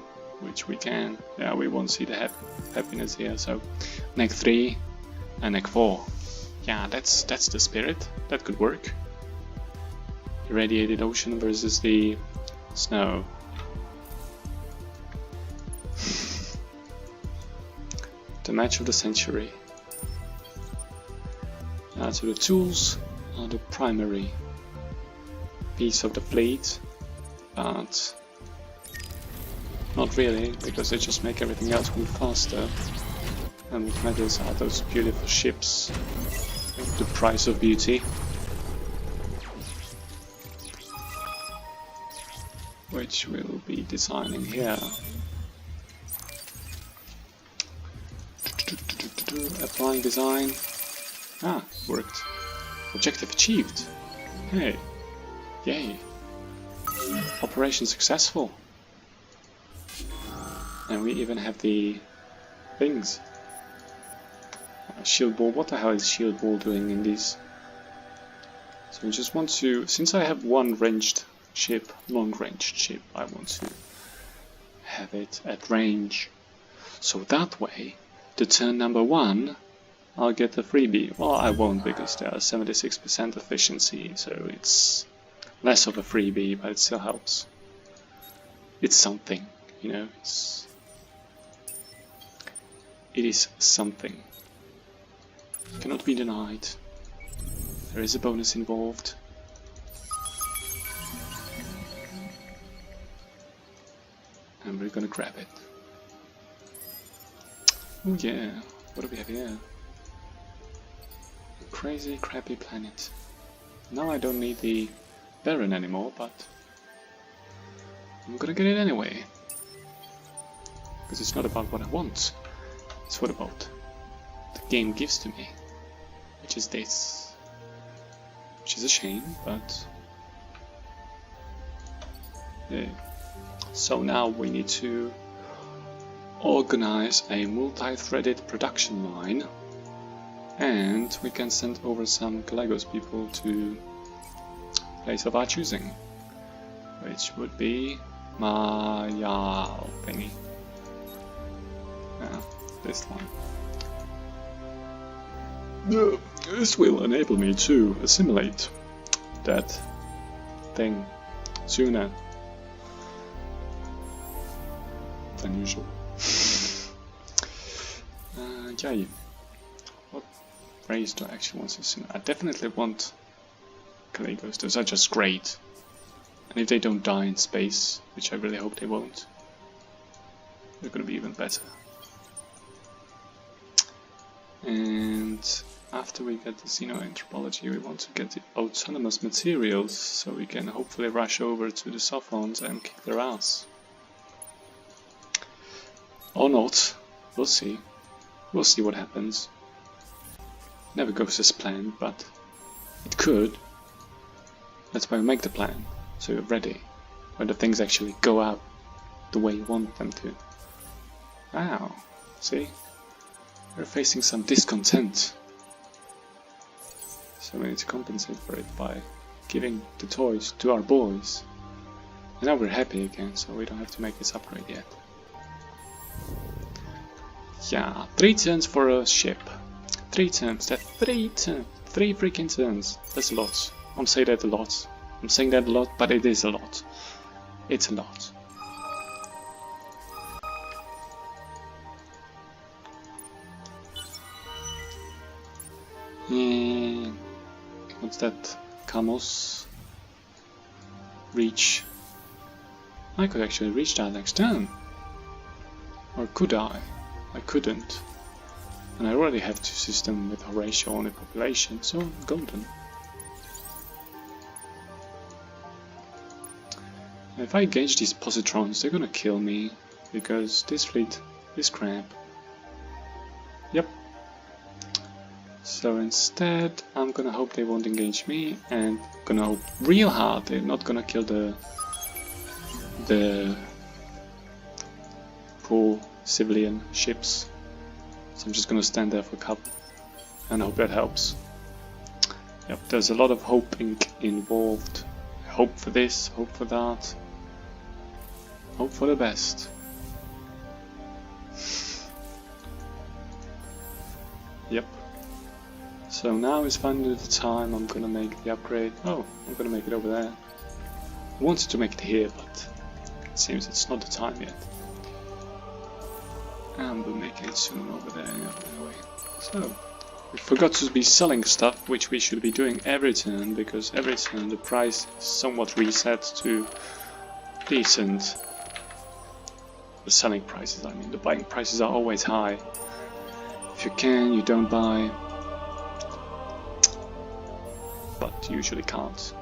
which we can. Yeah, we won't see the happiness here. So neck 3 and neck 4. Yeah, that's the spirit. That could work. Irradiated ocean versus the snow. The match of the century. So the tools are the primary piece of the fleet, but not really, because they just make everything else move faster. And what matters are those beautiful ships, the price of beauty. which we'll be designing here. Applying design. Ah, worked. Objective achieved. Hey, yay. Operation successful. And we even have the things. Shield ball. What the hell is shield ball doing in these? So we just want to, since I have one ranged ship, long-ranged ship, I want to have it at range. So that way, the turn number 1, I'll get the freebie. Well, I won't because there are 76% efficiency, so it's less of a freebie, but it still helps. It's something, you know, it is something. Cannot be denied. There is a bonus involved. And we're gonna grab it. Oh yeah, what do we have here? A crazy, crappy planet. Now I don't need the Baron anymore, but I'm gonna get it anyway. Because it's not about what I want, it's what about the game gives to me. Which is this. Which is a shame, but yeah. So now we need to organize a multi-threaded production line, and we can send over some Galagos people to a place of our choosing, which would be my thingy. This one. This will enable me to assimilate that thing sooner than usual. Yay. What race do I actually want to assimilate? I definitely want Galagos. Those are just great. And if they don't die in space, which I really hope they won't, they're gonna be even better. And after we get the xenoanthropology, we want to get the autonomous materials, so we can hopefully rush over to the Sophons and kick their ass. Or not. We'll see. We'll see what happens. Never goes as planned, but it could. That's why we make the plan, so you're ready when the things actually go out the way you want them to. Wow, see? We're facing some discontent. So we need to compensate for it by giving the toys to our boys. And now we're happy again, so we don't have to make this upgrade yet. Yeah, 3 turns for a ship. 3 turns, that's 3 turns. 3 freaking turns. That's a lot. I'm saying that a lot. I'm saying that a lot, but it is a lot. It's a lot. What's that? Camus? Reach. I could actually reach that next turn. Or could I? I couldn't. And I already have 2 systems with Horatio on the population, so I'm golden. If I engage these positrons, they're gonna kill me, because this fleet is crap. Yep. So instead, I'm gonna hope they won't engage me, and gonna hope real hard they're not gonna kill the poor civilian ships. So I'm just gonna stand there for a couple, and hope that helps. Yep, there's a lot of hoping involved. Hope for this, hope for that. Hope for the best. Yep. So now is finally the time I'm gonna make the upgrade. Oh, I'm gonna make it over there. I wanted to make it here, but it seems it's not the time yet. And we'll make it soon over there anyway. So, we forgot to be selling stuff, which we should be doing every turn, because every turn the price is somewhat reset to decent. The selling prices, I mean, the buying prices are always high. If you can, you don't buy. But usually can't.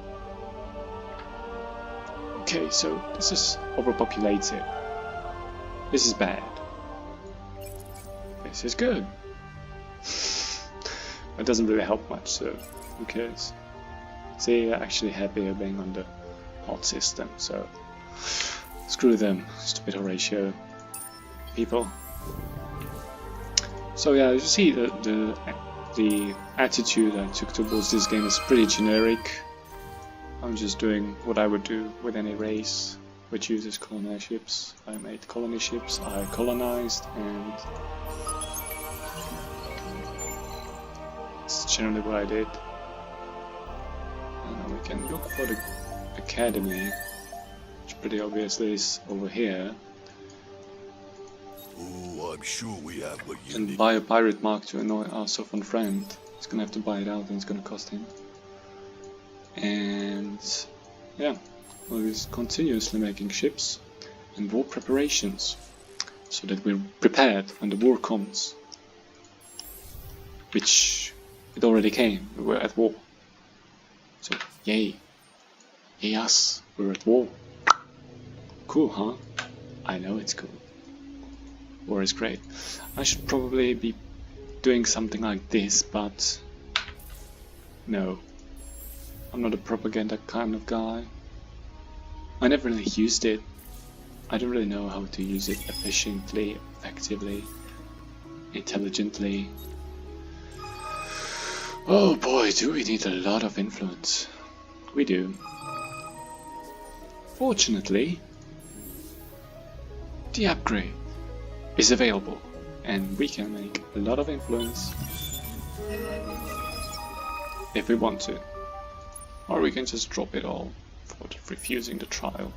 Okay, so this is overpopulated. This is bad. This is good. It doesn't really help much, so who cares? They're actually happier being on the hot system, so screw them, stupid Horatio people. So yeah, you see the attitude I took towards this game is pretty generic. I'm just doing what I would do with any race which uses colony ships. I made colony ships, I colonized, and it's generally what I did. And now we can look for the academy, which pretty obviously is over here. Oh, I'm sure we have what you And need. buy a pirate mark to annoy our sovereign friend. He's gonna have to buy it out and it's gonna cost him. And yeah, well, he's continuously making ships and war preparations so that we're prepared when the war comes. Which it already came, we were at war. So yay. Yay us, we're at war. Cool, huh? I know it's cool. War is great. I should probably be doing something like this, but no. I'm not a propaganda kind of guy. I never really used it. I don't really know how to use it efficiently, effectively, intelligently. Oh boy, do we need a lot of influence. We do. Fortunately, the upgrade is available and we can make a lot of influence if we want to. Or we can just drop it all for refusing the trial.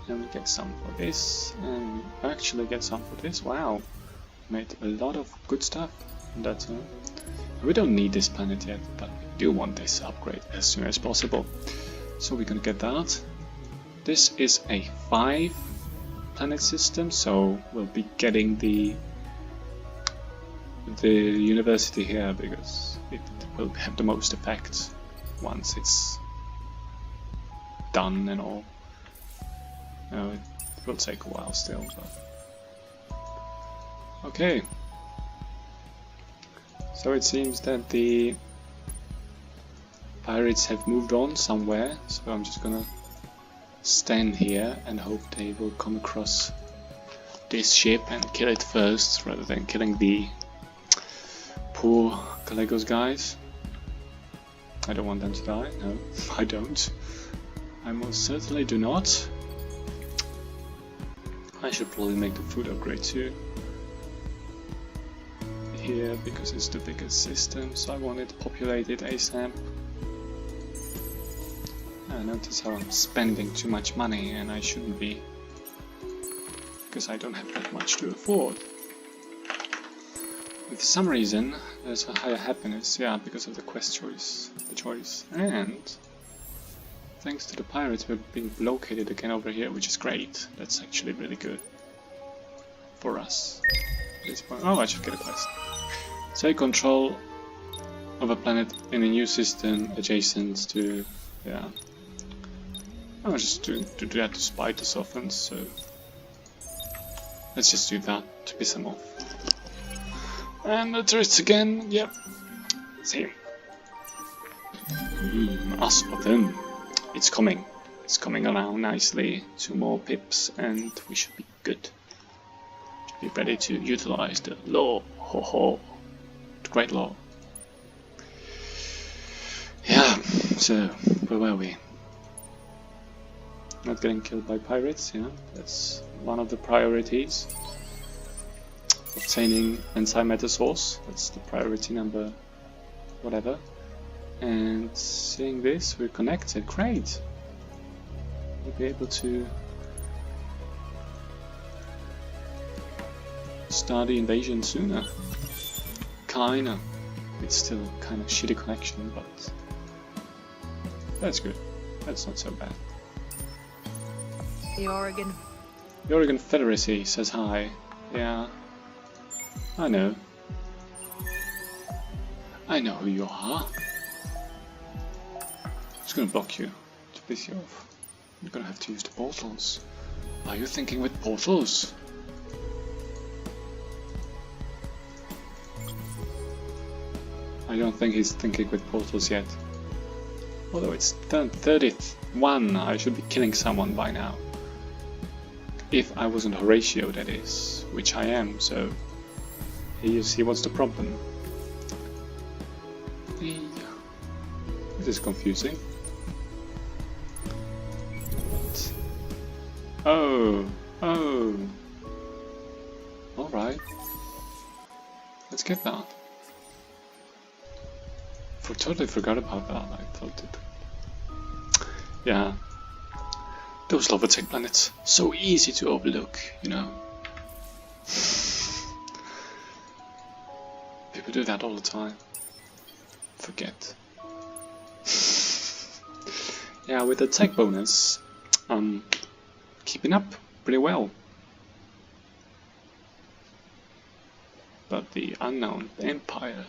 And we get some for this, and we actually get some for this. Wow, made a lot of good stuff in that time. We don't need this planet yet, but we do want this upgrade as soon as possible. So we're gonna get that. This is a 5 planet system, so we'll be getting the university here because it will have the most effect once it's done and all. It will take a while still, but okay. So it seems that the pirates have moved on somewhere, so I'm just gonna stand here and hope they will come across this ship and kill it first rather than killing the poor Caligos guys. I don't want them to die, no, I don't. I most certainly do not. I should probably make the food upgrade too. Here, because it's the biggest system, so I want it populated ASAP. I notice how I'm spending too much money and I shouldn't be, because I don't have that much to afford. For some reason, there's a higher happiness, yeah, because of the quest choice, and thanks to the pirates we're being located again over here, which is great. That's actually really good for us. Oh, I should get a quest. Take control of a planet in a new system adjacent to, yeah. I was just doing to do that to spite the sovereigns, so let's just do that to piss them off. And the turrets again, yep, same. Us or them. It's coming around nicely. 2 more pips and we should be good. Should be ready to utilize the law, ho ho, the great law. Yeah, so where were we? Not getting killed by pirates, yeah, that's one of the priorities. Obtaining anti-matter source, that's the priority number whatever. And seeing this, we're connected, great! We'll be able to start the invasion sooner. Kinda. It's still kind of shitty connection, but that's good. That's not so bad. The Oregon Federacy says hi. Yeah. I know. I know who you are. I'm just gonna block you, to piss you off. You're gonna have to use the portals. Are you thinking with portals? I don't think he's thinking with portals yet. Although it's turn 31, I should be killing someone by now. If I wasn't Horatio, that is, which I am, so you see what's the problem. This is confusing. Oh, alright. Let's get that. Totally forgot about that. I thought it. Yeah. Those lava tech planets, so easy to overlook, you know. People do that all the time. Forget. Yeah, with the tech bonus, I'm keeping up pretty well. But the unknown empire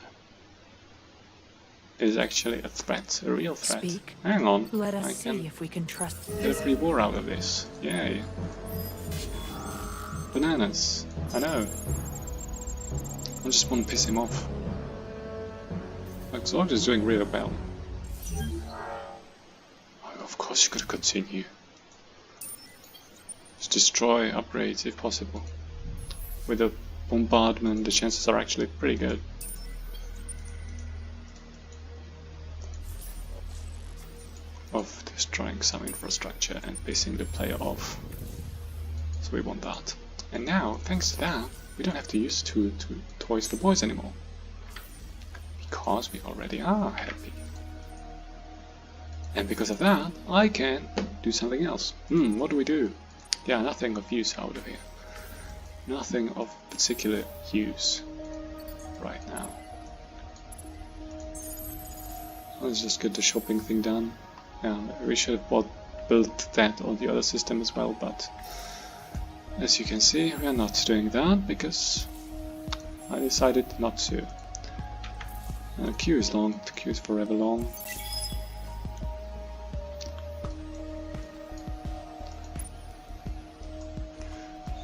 is actually a threat, a real threat. Speak. Hang on, Let I us see if we can trust get a free war out of this. Yay. Bananas, I know. I just want to piss him off. Like, Soldier's doing really well. Oh, of course you could continue. Just destroy upgrades if possible. With a bombardment, the chances are actually pretty good. Of destroying some infrastructure and pissing the player off. So we want that. And now, thanks to that, we don't have to use two toys for boys anymore. Because we already are happy. And because of that, I can do something else. What do we do? Yeah, nothing of use out of here. Nothing of particular use right now. Let's just get the shopping thing done. We should have built that on the other system as well, but as you can see, we are not doing that because I decided not to. The queue is long, the queue is forever long.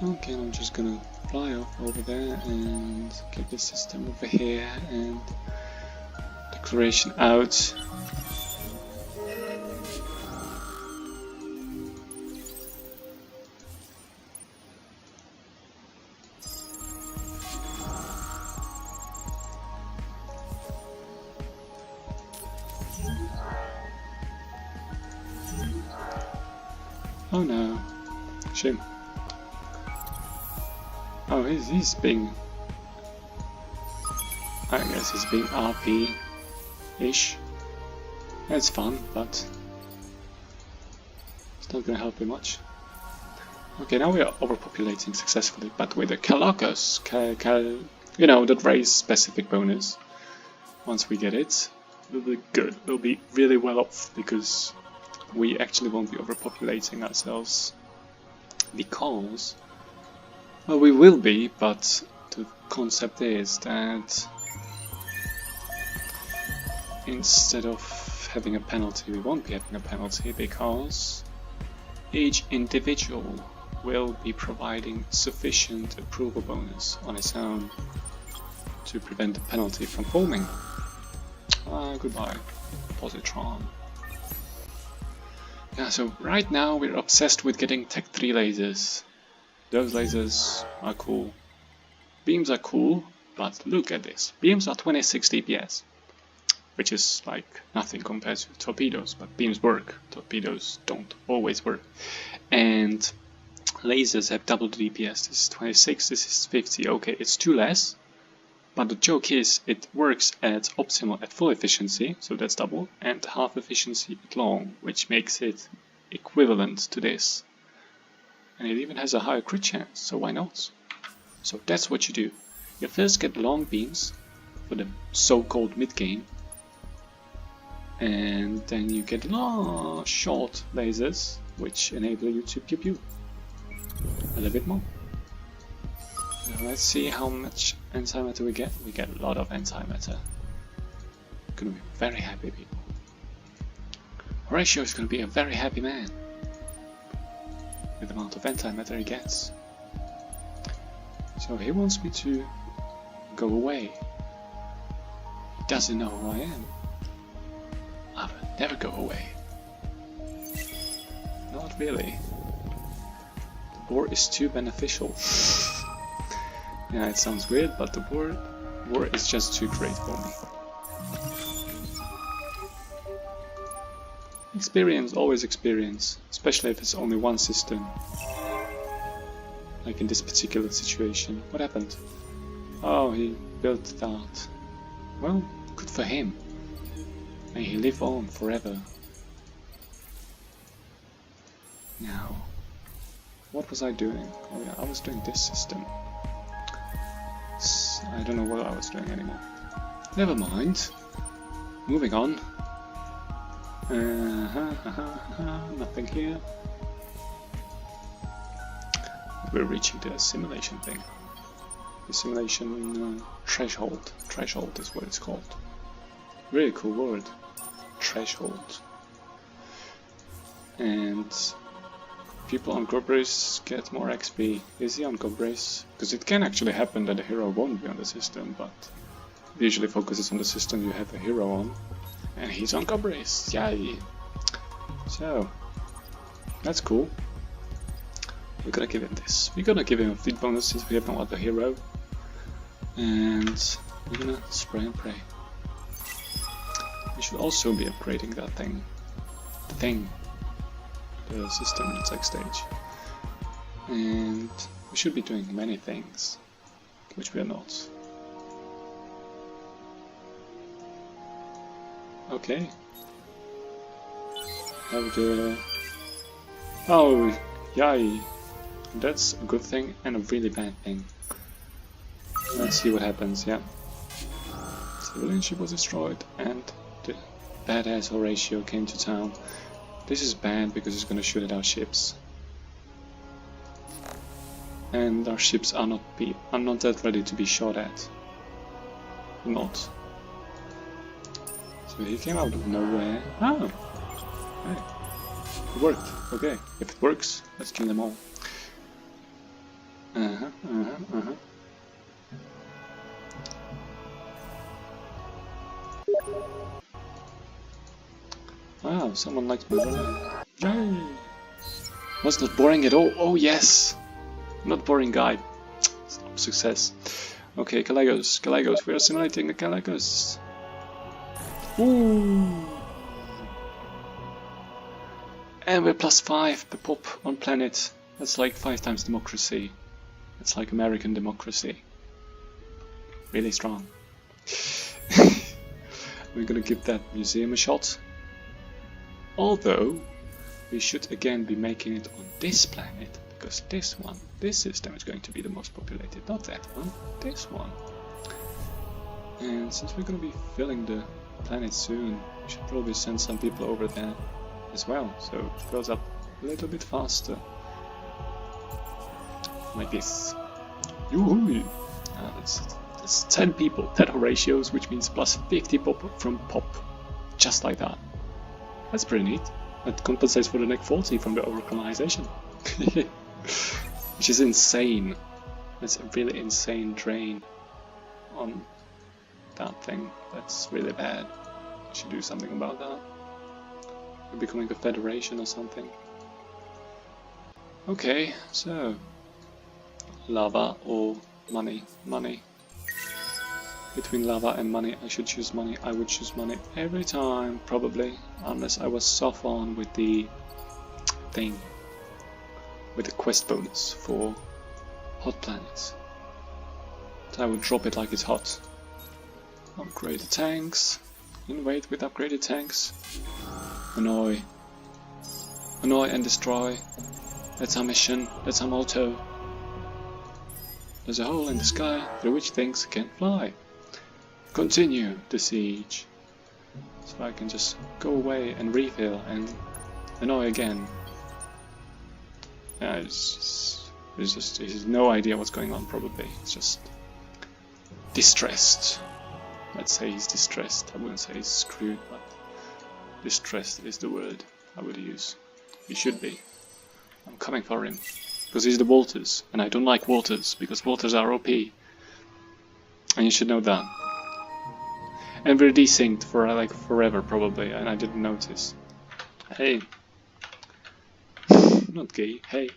Okay, I'm just gonna fly off over there and get the system over here and declaration out. Oh no, shame. Oh, he's being... I guess he's being RP-ish. It's fun, but it's not gonna help me much. Okay, now we are overpopulating successfully, but with the Calocus, you know, that race specific bonus. Once we get it, we'll be good. We'll be really well off because we actually won't be overpopulating ourselves. Because, well, we will be, but the concept is that instead of having a penalty, we won't be having a penalty because each individual will be providing sufficient approval bonus on its own to prevent the penalty from forming. Goodbye, positron. Yeah, so right now we're obsessed with getting Tech 3 lasers. Those lasers are cool. Beams are cool, but look at this. Beams are 26 DPS, which is like nothing compared to torpedoes, but beams work. Torpedoes don't always work. And lasers have double the DPS. This is 26, this is 50. Okay, it's 2 less. But the joke is, it works at optimal at full efficiency, so that's double, and half efficiency at long, which makes it equivalent to this. And it even has a higher crit chance, so why not? So that's what you do. You first get long beams for the so-called mid-game, and then you get short lasers, which enable you to pew pew a little bit more. Now let's see how much antimatter we get. We get a lot of antimatter. Gonna be very happy, people. Horatio is going to be a very happy man with the amount of antimatter he gets. So he wants me to go away. He doesn't know who I am. I will never go away. Not really. The war is too beneficial. Yeah, it sounds weird, but the war is just too great for me. Experience, always experience, especially if it's only one system. Like in this particular situation. What happened? Oh, he built that. Well, good for him. May he live on forever. Now, what was I doing? Oh yeah, I was doing this system. I don't know what I was doing anymore. Never mind. Moving on. Nothing here. We're reaching the assimilation thing. Assimilation threshold. Threshold is what it's called. Really cool word. Threshold. And people on Gobrace get more XP. Is he on Gobrace? Because it can actually happen that a hero won't be on the system, but it usually focuses on the system you have a hero on. And he's on Gobrace. Yay! So, that's cool. We're gonna give him this. We're gonna give him a fleet bonus since we have no other hero. And we're gonna spray and pray. We should also be upgrading that thing. The system tech stage. And we should be doing many things, which we are not. Okay. Oh, yay! That's a good thing and a really bad thing. Let's see what happens, yeah. Civilian ship was destroyed and the badass Horatio came to town. This is bad because he's gonna shoot at our ships. And our ships are not that ready to be shot at. Not. So he came out of nowhere. Oh! Hey. It worked. Okay. If it works, let's kill them all. Wow, someone likes my running. Yay! Was not boring at all. Oh yes! Not boring guy. Success. Okay, Galagos. We are simulating the Galagos. Ooh! And we're +5 per pop on planet. That's like 5 times democracy. That's like American democracy. Really strong. We're gonna give that museum a shot. Although, we should again be making it on this planet, because this system is going to be the most populated, not that one, this one. And since we're going to be filling the planet soon, we should probably send some people over there as well, so it goes up a little bit faster. Like this. Yoo-hoo! That's 10 people, 10 Horatios, which means plus 50 pop from pop. Just like that. That's pretty neat. That compensates for the neck 40 from the overcolonization. Which is insane. That's a really insane drain on that thing. That's really bad. We should do something about that. We're becoming a federation or something. Okay, so lava or money. Money. Between lava and money, I should choose money. I would choose money every time, probably, unless I was soft on with the thing, with the quest bonus for hot planets. So I would drop it like it's hot. Upgrade the tanks. Invade with upgraded tanks. Annoy and destroy. That's our mission. That's our motto. There's a hole in the sky through which things can fly. Continue the siege. So I can just go away and refill and annoy again. Yeah, he has no idea what's going on probably. It's just distressed. Let's say he's distressed. I wouldn't say he's screwed, but Distressed is the word I would use. He should be. I'm coming for him. Because he's the Walters, and I don't like Walters, because Walters are OP. And you should know that. And we're desynced for like forever probably, and I didn't notice. Hey. Not gay, hey.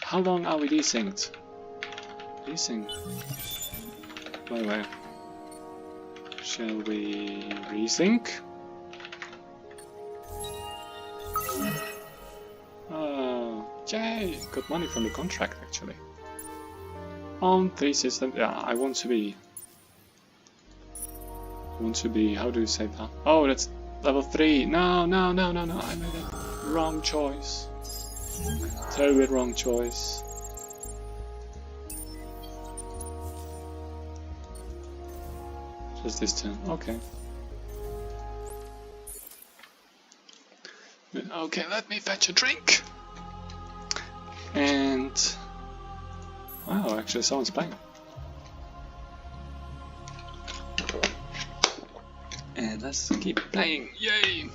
How long are we desynced? Desync. By the way. Shall we resync? Yay! Got money from the contract actually. On 3 systems, yeah, I want to be, how do you say that? Oh, that's level 3. No, no, no, no, no, I made a wrong choice. Totally wrong choice. Just this turn, okay. Okay, let me fetch a drink. And wow, actually someone's playing. And let's keep playing, yay!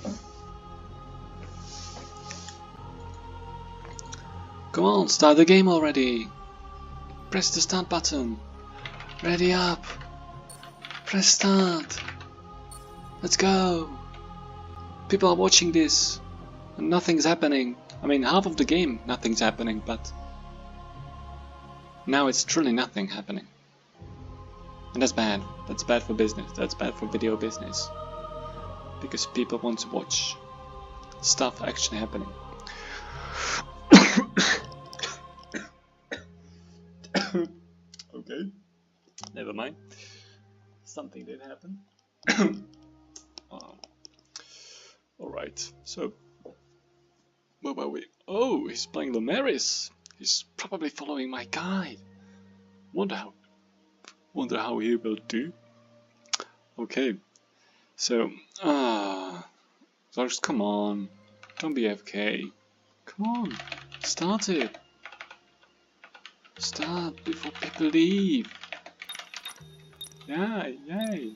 Come on, start the game already! Press the start button! Ready up! Press start! Let's go! People are watching this, and nothing's happening. I mean, half of the game, nothing's happening, but now it's truly nothing happening. And that's bad. That's bad for business. That's bad for video business. Because people want to watch stuff actually happening. Okay. Never mind. Something did happen. Alright, so where were we? Oh, he's playing Lomaris. He's probably following my guide. Wonder how he will do. Okay, so Zarks, come on, don't be AFK. Come on, start it. Start before people leave. Yeah, yay.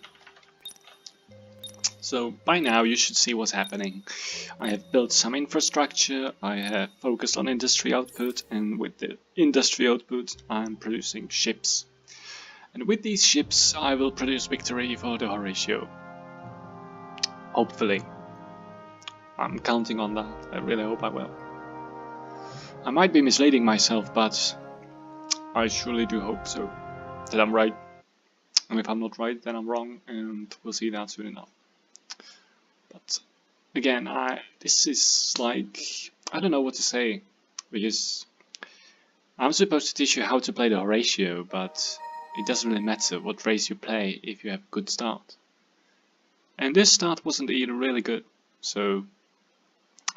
So by now you should see what's happening. I have built some infrastructure, I have focused on industry output, and with the industry output I'm producing ships. And with these ships I will produce victory for the Horatio. Hopefully. I'm counting on that, I really hope I will. I might be misleading myself, but I surely do hope so. That I'm right. And if I'm not right, then I'm wrong, and we'll see that soon enough. But again, this is like, I don't know what to say, because I'm supposed to teach you how to play the Horatio, but it doesn't really matter what race you play if you have a good start. And this start wasn't even really good, so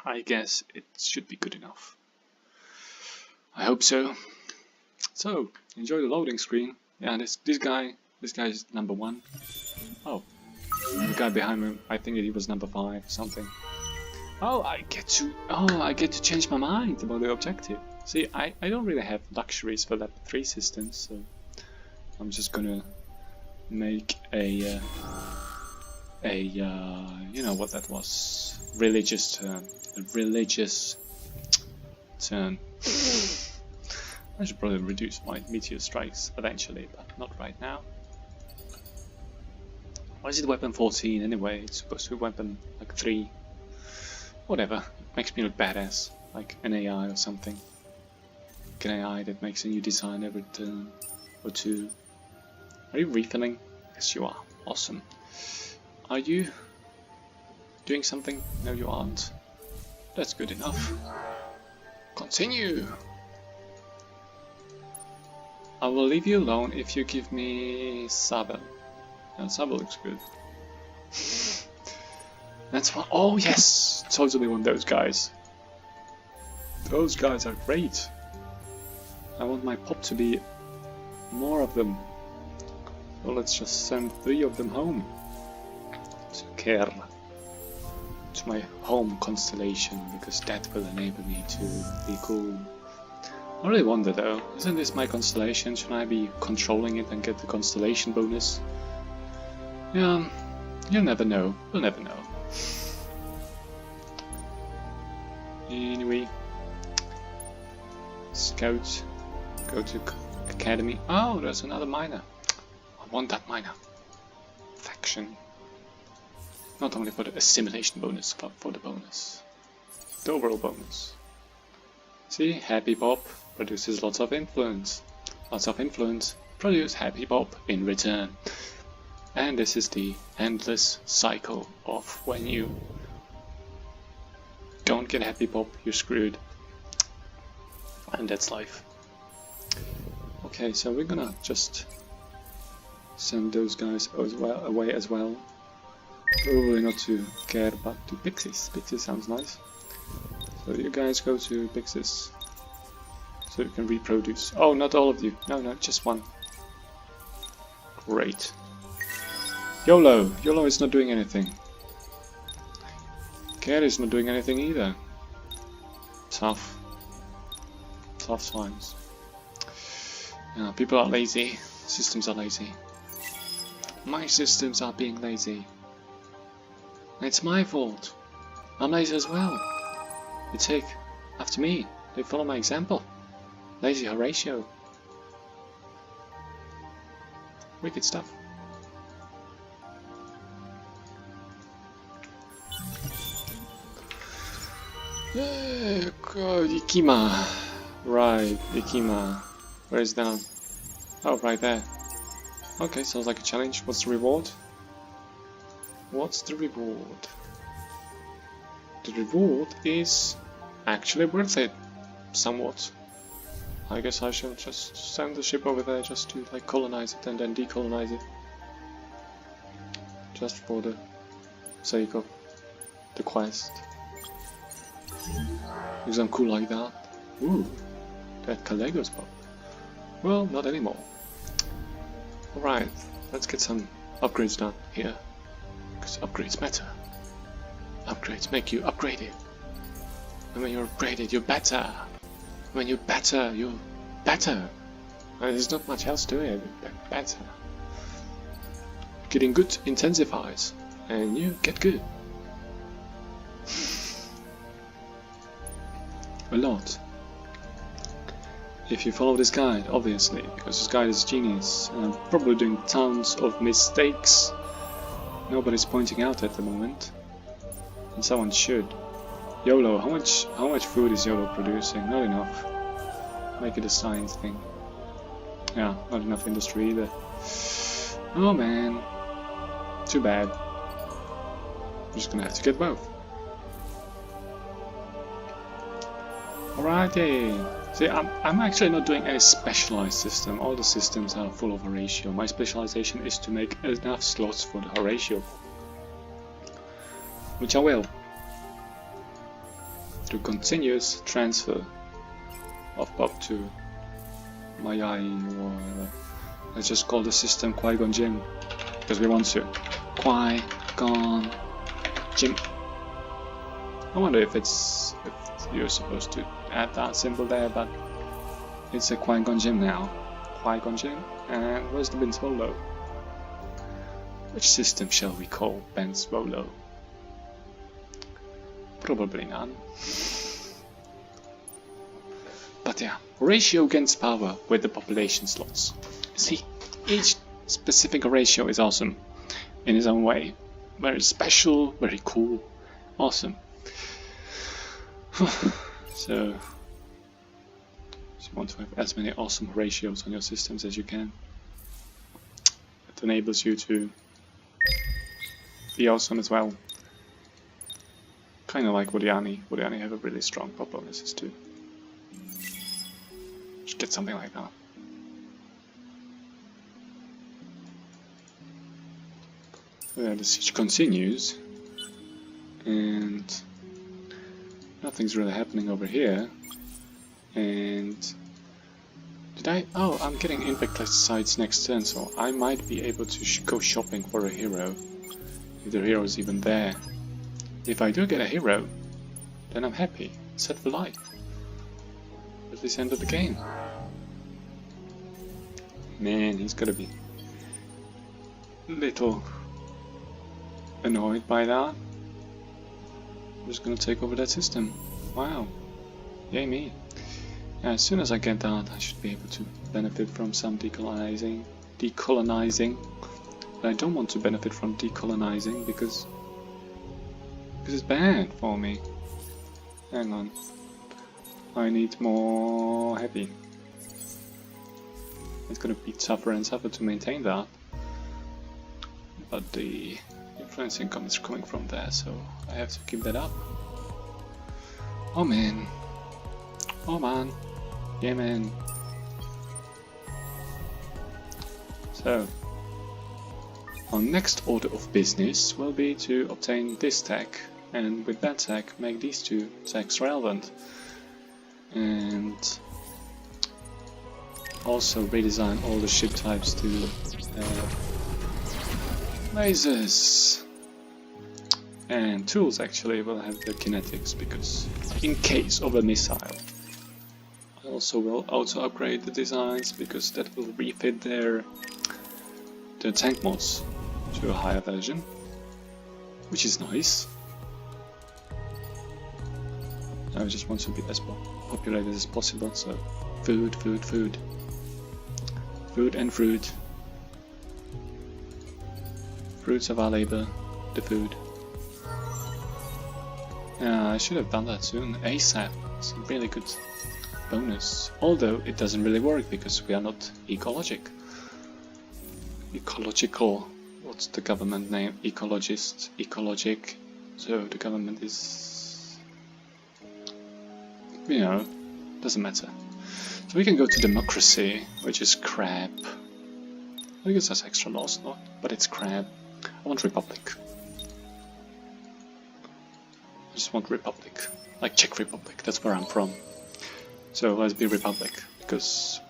I guess it should be good enough. I hope so. So, enjoy the loading screen. Yeah, this guy is number 1. Oh. The guy behind me, I think he was number 5 or something. Oh, I get to change my mind about the objective. See, I don't really have luxuries for level 3 systems, so I'm just gonna make a you know what that was, religious turn. A religious turn. I should probably reduce my meteor strikes eventually, but not right now. Why is it weapon 14 anyway? It's supposed to be weapon like 3. Whatever, it makes me look badass, like an AI or something. Like an AI that makes a new design every turn or 2. Are you refilling? Yes you are, awesome. Are you doing something? No you aren't. That's good enough. Continue! I will leave you alone if you give me Saba. And Saba looks good. That's one. Oh yes! Totally one of those guys. Those guys are great. I want my pop to be more of them. So let's just send 3 of them home. To Kerala. To my home constellation, because that will enable me to be cool. I really wonder though, isn't this my constellation? Should I be controlling it and get the constellation bonus? Yeah, you'll never know. We'll never know. Anyway, scout, go to academy. Oh, there's another miner. I want that miner. Faction. Not only for the assimilation bonus, but for the bonus. The overall bonus. See, Happy Bob produces lots of influence. Lots of influence produce Happy Bob in return. And this is the endless cycle of when you don't get Happy Bob, you're screwed. And that's life. Okay, so we're gonna just send those guys away as well. Probably not to care about the Pixies. Pixies sounds nice. So you guys go to Pixies. So you can reproduce. Oh, not all of you. No, just one. Great. YOLO! YOLO is not doing anything. Care is not doing anything either. Tough. Tough times. Yeah, people are lazy. Systems are lazy. My systems are being lazy. It's my fault. I'm lazy as well. They take after me. They follow my example. Lazy Horatio. Wicked stuff. Ikima. Right, Ikima. Where is that? Oh, right there. Okay, sounds like a challenge. What's the reward? What's the reward? The reward is actually worth it, somewhat. I guess I shall just send the ship over there just to like colonize it and then decolonize it. Just for the sake of the quest. Because I'm cool like that. Ooh, that Calegos pop. Well, not anymore. Alright, let's get some upgrades done here. Because upgrades matter. Upgrades make you upgraded. And when you're upgraded, you're better. When you're better, you're better. And there's not much else to it, better. Getting good intensifies, and you get good. A lot. If you follow this guide, obviously, because this guide is genius, and I'm probably doing tons of mistakes nobody's pointing out at the moment, and someone should. YOLO, how much food is YOLO producing? Not enough. Make it a science thing. Yeah, not enough industry either. Oh man, too bad. I'm just gonna have to get both. Alrighty. See, I'm actually not doing any specialized system. All the systems are full of Horatio. My specialization is to make enough slots for the Horatio, which I will. Through continuous transfer of Bob to my eye, or let's just call the system Qui-Gon Jinn, because we want to. Qui-Gon Jinn. I wonder if you're supposed to add that symbol there, but it's a Qui-Gon Jinn now. Qui-Gon Jinn, and where's the Ben Solo? Which system shall we call Ben Solo? Probably none. But yeah, Horatio gains power with the population slots. See, each specific Horatio is awesome in his own way. Very special, very cool, awesome. So you want to have as many awesome Horatios on your systems as you can. It enables you to be awesome as well. Kind of like Woodiani. Woodiani have a really strong pop bonuses too. Should get something like that. The siege continues, and nothing's really happening over here. And did I? Oh, I'm getting impact sites next turn, so I might be able to go shopping for a hero, if the hero is even there. If I do get a hero, then I'm happy, set for life. At this end of the game. Man, he's gotta be a little annoyed by that. I'm just gonna take over that system. Wow. Yay me. As soon as I get that, I should be able to benefit from some decolonizing. But I don't want to benefit from decolonizing because it's bad for me. Hang on. I need more heavy. It's gonna be tougher and tougher to maintain that. But the influence income is coming from there, so I have to keep that up. Oh man. Oh man. Yeah man. So, our next order of business will be to obtain this tech, and with that tech make these two techs relevant. And also redesign all the ship types to lasers. And tools actually will have the kinetics, because in case of a missile. I also will auto upgrade the designs, because that will refit their tank mods to a higher version, which is nice. I just want to be as populated as possible, so food, food, food. Food and fruit. Fruits of our labor, the food. I should have done that soon, ASAP. It's a really good bonus. Although it doesn't really work because we are not ecological. What's the government name? Ecologist, ecologic. So the government is, you know, doesn't matter. So we can go to democracy, which is crap. I guess that's extra laws, not, but it's crap. I want republic. I just want republic, like Czech Republic. That's where I'm from. So let's be republic, because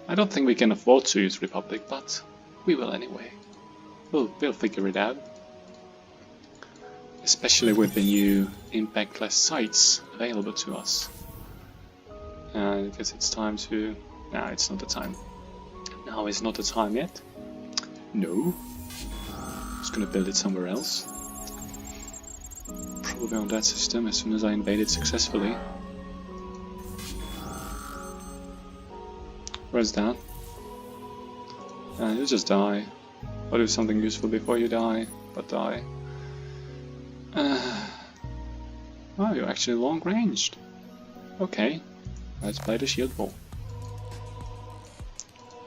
I don't think we can afford to use republic, but we will anyway. We'll figure it out. Especially with the new impactless sites available to us. I guess it's time to... No, it's not the time. Now is not the time yet. No. Just gonna build it somewhere else. Probably on that system as soon as I invade it successfully. Where's that? You'll just die. Or do something useful before you die, but die. Oh, you're actually long ranged. Okay, let's play the shield wall.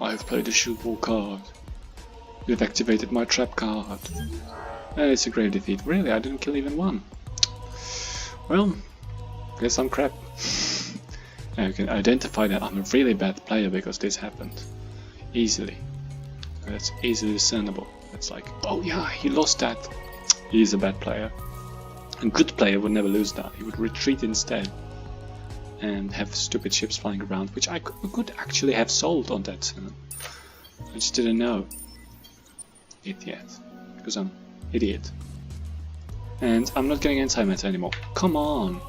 I've played the shield wall card. You've activated my trap card. And it's a grave defeat. Really, I didn't kill even one. Well, guess I'm crap. I can identify that I'm a really bad player because this happened. Easily. That's easily discernible. It's like, oh yeah, he lost that. He's a bad player. A good player would never lose that. He would retreat instead. And have stupid ships flying around, which I could actually have sold on that. I just didn't know it yet. Because I'm idiot. And I'm not getting anti-meta anymore. Come on!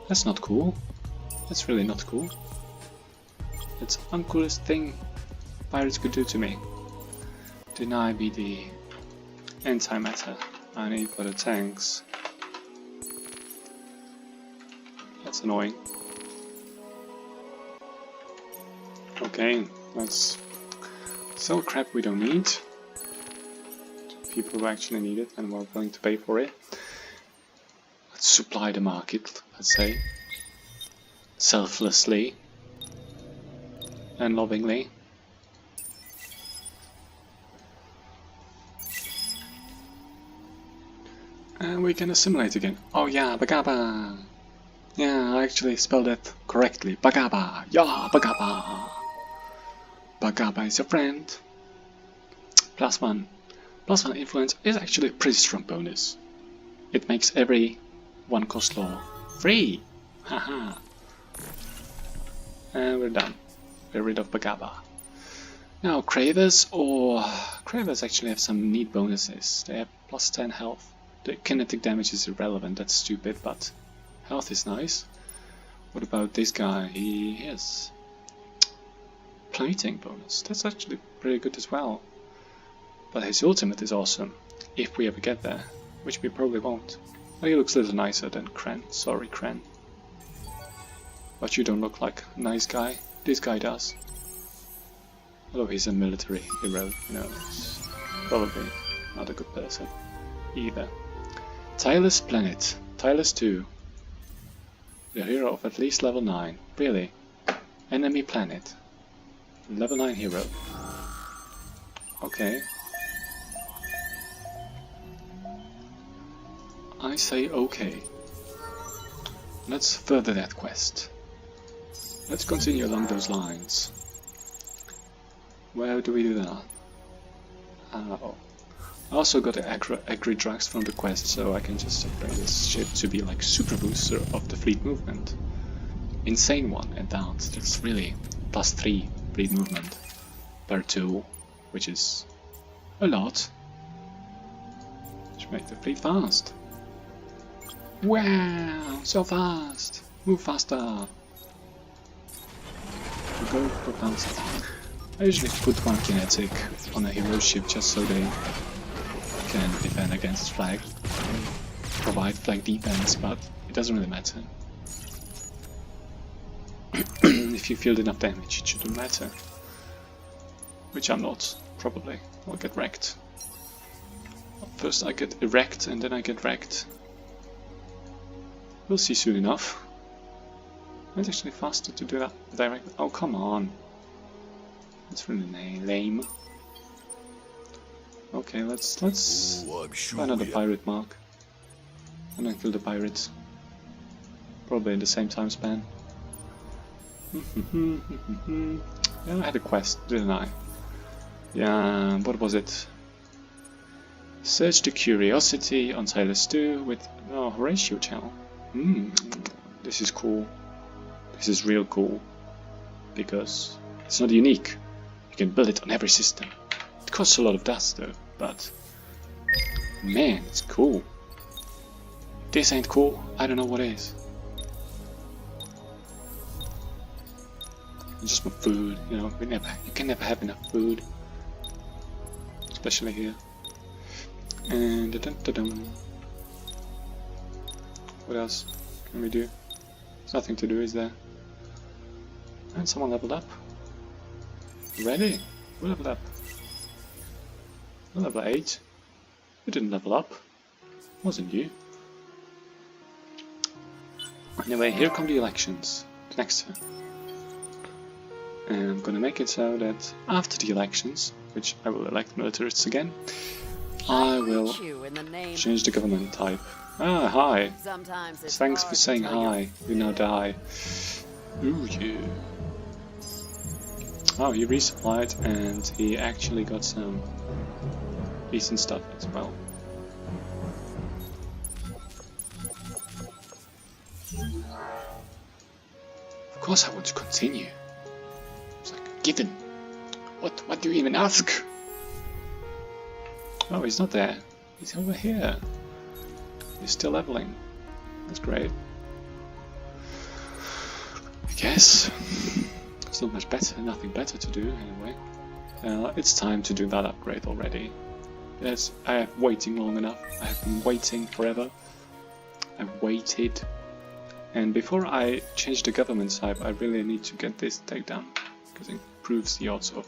That's not cool. That's really not cool. That's the uncoolest thing pirates could do to me. Deny me the anti-meta I need for the tanks. That's annoying. Okay, let's sell crap we don't need to people who actually need it and are willing to pay for it. Let's supply the market, let's say. Selflessly and lovingly. And we can assimilate again. Oh yeah, Bagaba! Yeah, I actually spelled it correctly. Bagaba! Yeah, Bagaba! Bagaba is your friend. +1. +1 influence is actually a pretty strong bonus. It makes every one cost law free! Haha! And we're done. We're rid of Bagaba. Now, Cravers actually have some neat bonuses. They have +10 health. The kinetic damage is irrelevant, that's stupid, but health is nice. What about this guy? He has plating bonus. That's actually pretty good as well. But his ultimate is awesome, if we ever get there, which we probably won't. But he looks a little nicer than Kren. Sorry, Kren. But you don't look like a nice guy. This guy does. Although he's a military hero, you know, he's probably not a good person either. Tireless Planet. Tireless 2. The hero of at least level 9. Really? Enemy planet. Level 9 hero. Okay. I say okay. Let's further that quest. Let's continue along those lines. Where do we do that? Oh. I also got the agri drugs from the quest, so I can just bring this ship to be like super booster of the fleet movement. Insane one at that. That's really +3 fleet movement per 2, which is a lot. Which makes the fleet fast. Wow, so fast! Move faster! Go faster. I usually put one kinetic on a hero ship just so they can defend against flag, provide flag defense, but it doesn't really matter. If you feel enough damage, it shouldn't matter. Which I'm not, probably. I'll get wrecked. First I get erect and then I get wrecked. We'll see soon enough. It's actually faster to do that direct. Oh, come on. That's really lame. Okay, let's find another pirate mark. And then kill the pirates. Probably in the same time span. Yeah, I had a quest, didn't I? Yeah, what was it? Search the Curiosity on ES2 with Horatio channel. This is cool. This is real cool. Because it's not unique. You can build it on every system. It costs a lot of dust though, but man, it's cool. If this ain't cool, I don't know what is. Just more food, you know, you can never have enough food. Especially here. And what else can we do? There's nothing to do, is there? And someone leveled up. Ready? Who leveled up? Level 8. You didn't level up. Wasn't you? Anyway, here come the elections. The next turn. And I'm gonna make it so that after the elections, which I will elect militarists again, I will change the government type. Ah, hi. Thanks for saying hi. You now die. Ooh, yeah. Oh, he resupplied and he actually got some decent stuff as well. Of course I want to continue. It's like, given. What do you even ask? Oh, he's not there. He's over here. He's still leveling. That's great. I guess. It's not much better, nothing better to do anyway. It's time to do that upgrade already. Yes, I have waiting long enough. I have been waiting forever. I've waited. And before I change the government type, I really need to get this takedown. Because it improves the odds of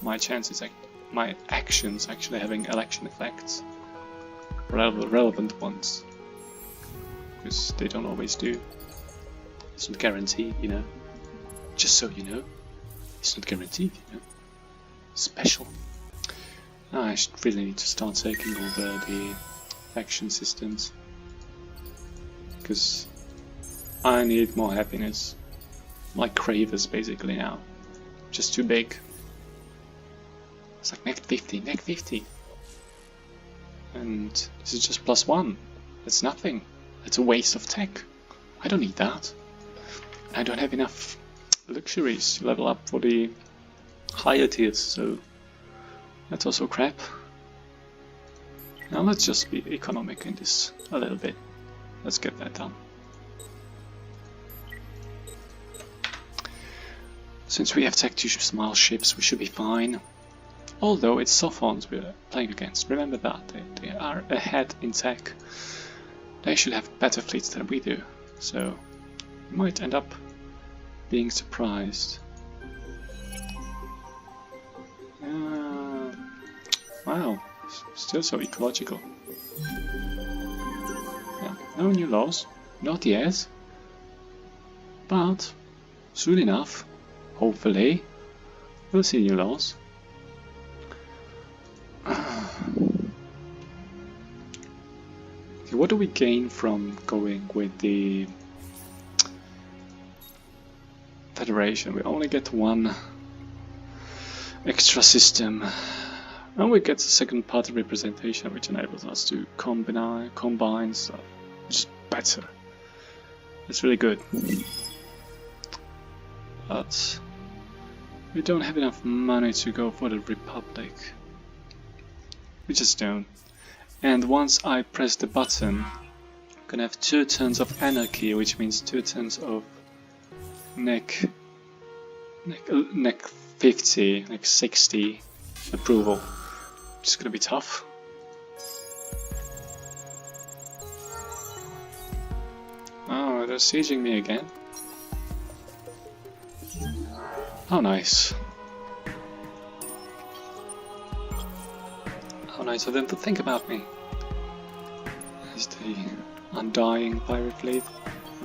my chances, my actions actually having election effects. Relevant ones. Because they don't always do. It's not guaranteed, you know. Just so you know. It's not guaranteed, you know. Special. I should really need to start taking over the action systems. Because I need more happiness. Like cravers basically now. Just too big. It's like neck 50. And this is just +1. That's nothing. It's a waste of tech. I don't need that. I don't have enough luxuries to level up for the higher tiers, so that's also crap. Now let's just be economic in this a little bit. Let's get that done. Since we have tech 2 small ships, we should be fine. Although it's Sophons we're playing against, remember that, they are ahead in tech. They should have better fleets than we do, so we might end up being surprised. Wow, still so ecological. Yeah, no new laws, not yet, but soon enough, hopefully, we'll see new laws. Okay, what do we gain from going with the Federation? We only get one extra system, and we get the second party representation, which enables us to combine stuff, which is better. It's really good. But we don't have enough money to go for the Republic. We just don't. And once I press the button, I'm gonna have 2 turns of anarchy, which means 2 turns of neck 50, like 60 approval. Which is gonna be tough. Oh, they're sieging me again. How nice. How nice of them to think about me. As the undying pirate fleet.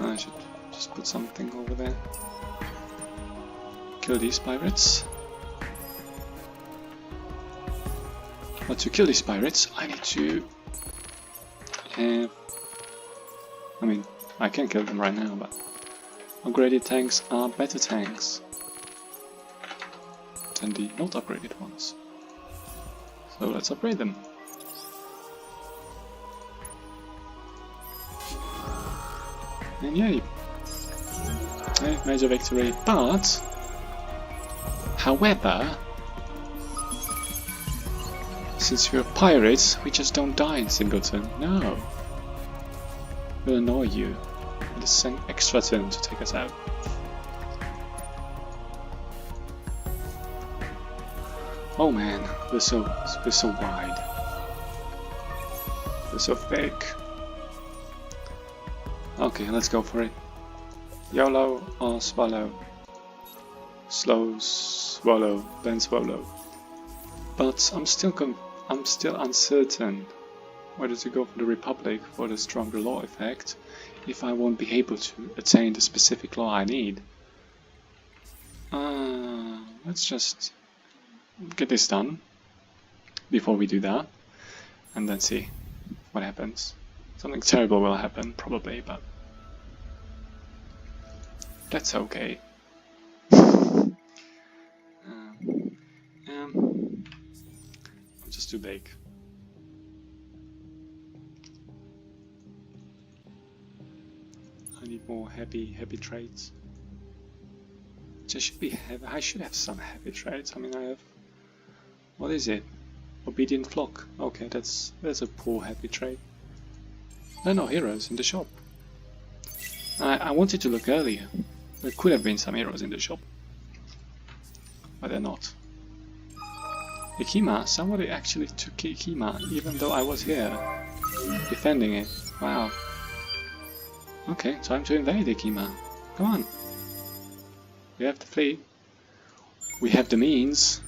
I should just put something over there. Kill these pirates. But to kill these pirates, I need to... I mean, I can kill them right now, but upgraded tanks are better tanks than the not upgraded ones. So let's upgrade them. And yay! Okay, major victory, but... However... Since we're pirates, we just don't die in single turn. No! We'll annoy you with an extra turn to take us out. Oh man, we're so wide. We're so big. Okay, let's go for it. YOLO or swallow. Slow, swallow, then swallow. But I'm still uncertain whether to go for the Republic for the stronger law effect if I won't be able to attain the specific law I need. Let's just get this done before we do that, and then see what happens. Something terrible will happen, probably, but that's okay. I'm just too big. I need more heavy traits. I should have some heavy traits. I mean, I have. What is it? Obedient flock. Okay, that's a poor heavy trait. There are no heroes in the shop. I wanted to look earlier. There could have been some heroes in the shop, but they're not. Ikima, somebody actually took Ikima, even though I was here defending it. Wow. Okay, time to invade Ikima. Come on. We have the fleet. We have the means.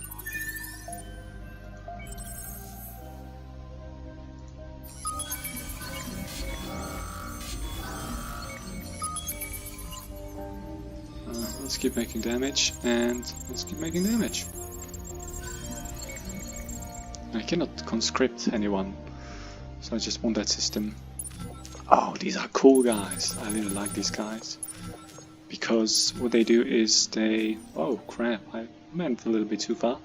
Let's keep making damage, and let's keep making damage. I cannot conscript anyone, so I just want that system. Oh, these are cool guys. I really like these guys. Because what they do is they... Oh crap, I went a little bit too far.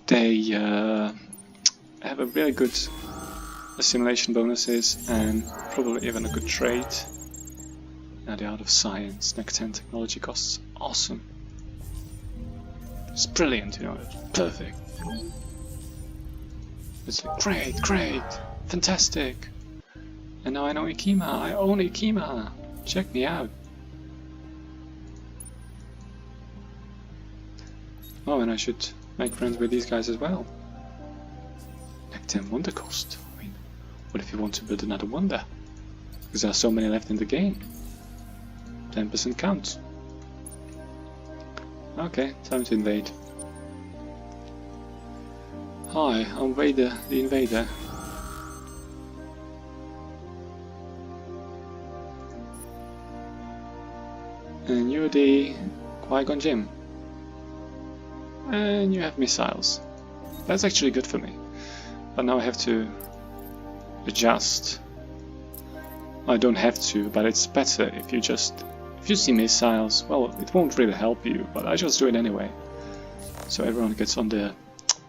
They have a really good assimilation bonuses and probably even a good trade. Now the art of science, next 10 technology costs. Awesome. It's brilliant, you know, it's perfect. It's like, great, fantastic. And now I know Ikima, I own Ikima. Check me out. Oh, and I should make friends with these guys as well. Like 10 wonder cost. I mean, what if you want to build another wonder? Because there are so many left in the game. 10% count. Okay, time to invade. Hi, I'm Vader, the invader. And you're the Qui-Gon Jinn. And you have missiles. That's actually good for me. But now I have to adjust. I don't have to, but it's better if you see missiles. Well, it won't really help you, but I just do it anyway. So everyone gets on the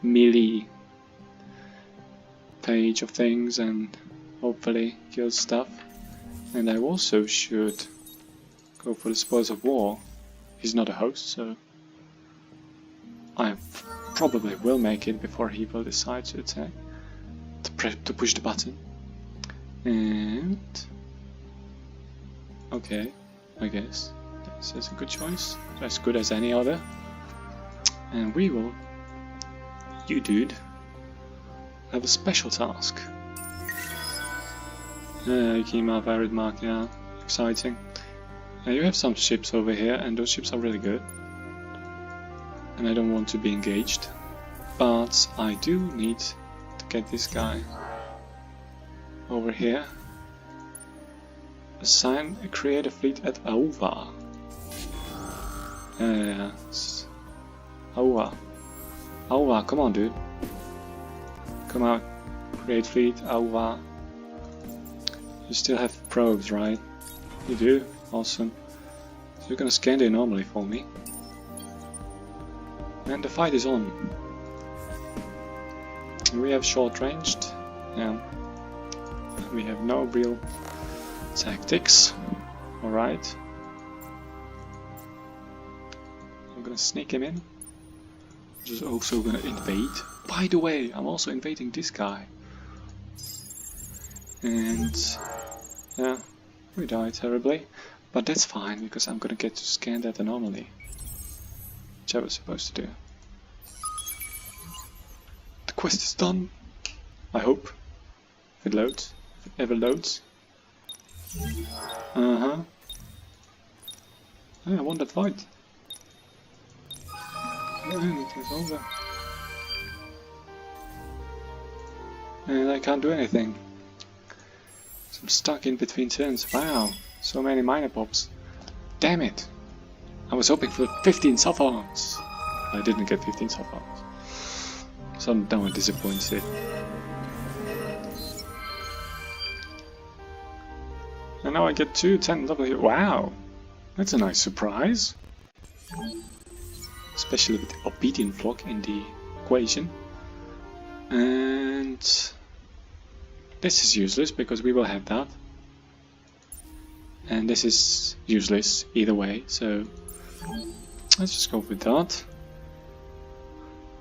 melee page of things and hopefully kills stuff. And I also should go for the spoils of war. He's not a host, so I probably will make it before he will decide to attack, to push the button. And okay, I guess this is a good choice, as good as any other. And we will, you dude, have a special task. Kima varied mark, yeah, exciting. You have some ships over here, and those ships are really good. And I don't want to be engaged, but I do need to get this guy over here. Assign a create a fleet at Aova. Aova. Aova, come on dude. Come out. Create fleet, Aova. You still have probes, right? You do? Awesome. So you're gonna scan the anomaly for me. And the fight is on. We have short ranged. Yeah. We have no real tactics. Alright. I'm gonna sneak him in. Just also gonna invade. By the way, I'm also invading this guy. And yeah, we died terribly. But that's fine, because I'm gonna get to scan that anomaly. Which I was supposed to do. The quest is done. I hope. If it loads. If it ever loads. Uh-huh. Yeah, I won that fight. And it is over. And I can't do anything. So I'm stuck in between turns. Wow, so many minor pops. Damn it! I was hoping for 15 soft-arms. I didn't get 15 soft-arms. So I'm down disappointed. And now I get 210 W. Wow! That's a nice surprise. Especially with the obedient flock in the equation. And this is useless because we will have that. And this is useless either way, so let's just go with that.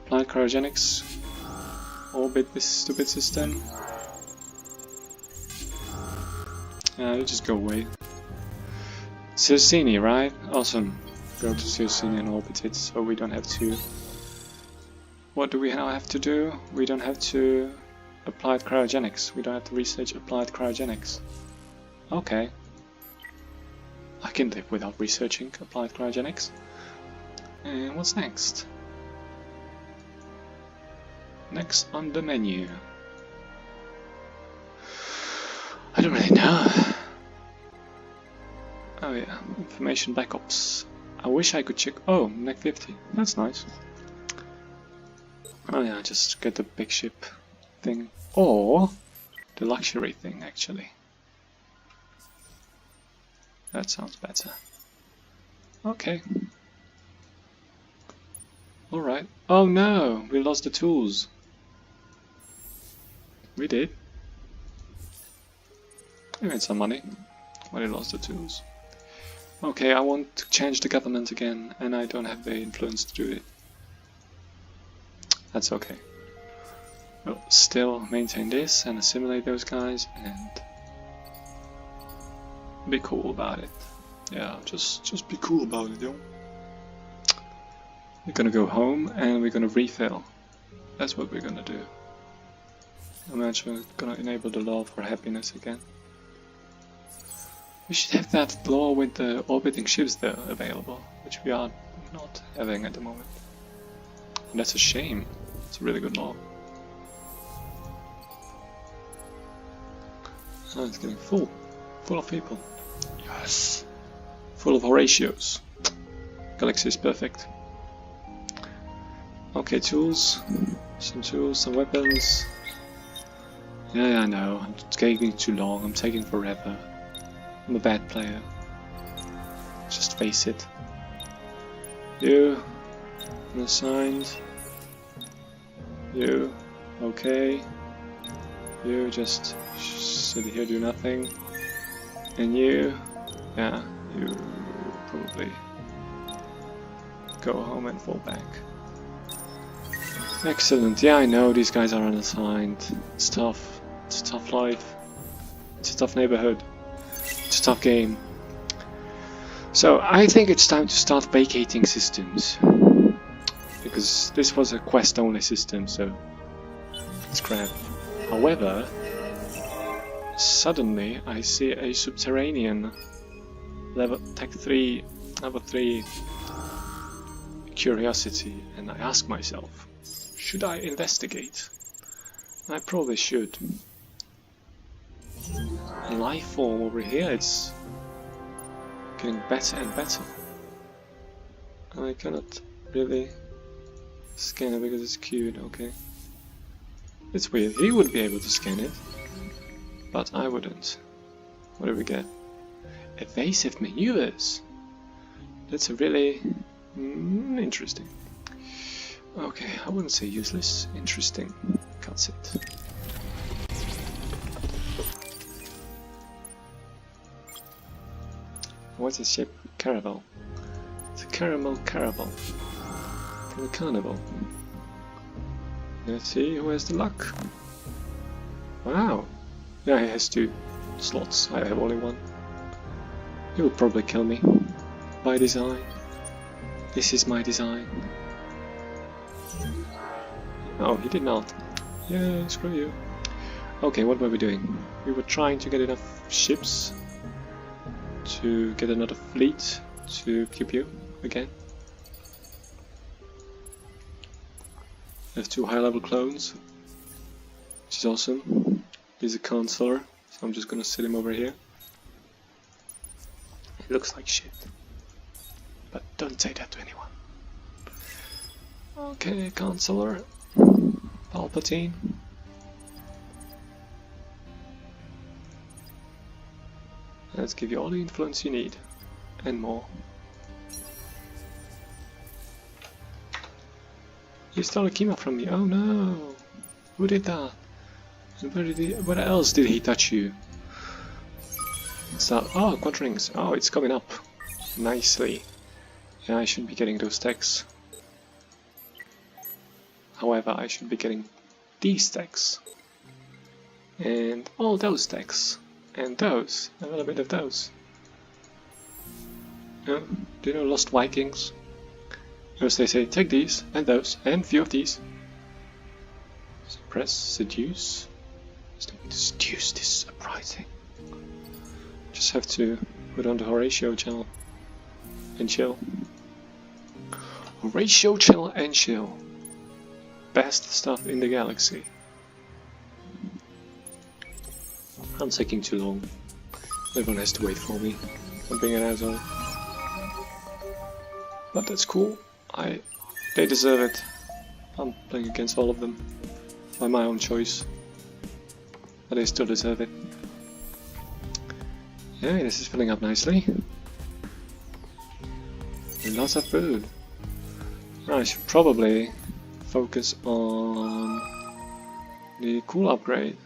Applied cryogenics. Orbit this stupid system. You just go away. Circini, right? Awesome. Go to Circini and orbit it, so we don't have to... What do we now have to do? We don't have to... Applied cryogenics. We don't have to research applied cryogenics. Okay. I can live without researching applied cryogenics. And what's next? Next on the menu. I don't really know. Oh yeah, information backups. I wish I could check. Oh, NEC 50. That's nice. Oh yeah, just get the big ship thing. Or the luxury thing, actually. That sounds better. Okay. Alright. Oh no! We lost the tools. We did. We made some money. But we lost the tools. Okay, I want to change the government again, and I don't have the influence to do it. That's okay. We'll still maintain this and assimilate those guys and be cool about it. Yeah, just be cool about it, yo. We're gonna go home and we're gonna refill. That's what we're gonna do. I'm actually gonna enable the law for happiness again. We should have that law with the orbiting ships there available, which we are not having at the moment. And that's a shame. It's a really good law. Oh, it's getting full. Full of people. Yes! Full of Horatios. Galaxy is perfect. Okay, tools. Some weapons. Yeah, I know. I'm taking too long. I'm taking forever. I'm a bad player. Just face it. You. Unassigned. You. Okay. You just sit here, do nothing. And you. Yeah, you probably go home and fall back. Excellent. Yeah, I know these guys are unassigned. It's tough. It's a tough life. It's a tough neighborhood. It's a tough game. So I think it's time to start vacating systems. Because this was a quest only system, so it's crap. However, suddenly I see a subterranean level 3 curiosity, and I ask myself, should I investigate? I probably should. Life form over here, it's getting better and better. I cannot really scan it because it's cute, okay. It's weird, he would be able to scan it, but I wouldn't. What do we get? Evasive maneuvers! That's a really interesting. Okay, I wouldn't say useless, interesting. Cuts it. What's this ship? Caravel. It's a caramel caravel. From the carnival. Let's see who has the luck. Wow. Yeah, he has 2 slots. I have only 1. He will probably kill me. By design. This is my design. Oh, he did not. Yeah, screw you. Okay, what were we doing? We were trying to get enough ships to get another fleet to pew pew again. I have 2 high-level clones, which is awesome. He's a consular, so I'm just gonna sit him over here. It looks like shit, but don't say that to anyone. Okay, consular, Palpatine. Let's give you all the influence you need, and more. You stole a Kima from me. Oh no! Who did that? And where else did he touch you? So, oh, quadrings. Oh, it's coming up nicely. Yeah, I shouldn't be getting those stacks. However, I should be getting these stacks. And all those stacks. And those. A little bit of those. Yeah, do you know Lost Vikings? As they say, take these, and those, and a few of these. Suppress, seduce. It's not going to seduce this uprising. Just have to put on the Horatio channel and chill. Horatio channel and chill. Best stuff in the galaxy. I'm taking too long. Everyone has to wait for me. I'm being an asshole. But that's cool. They deserve it. I'm playing against all of them by my own choice, but they still deserve it. Yeah, this is filling up nicely. And lots of food. I should probably focus on the cool upgrade.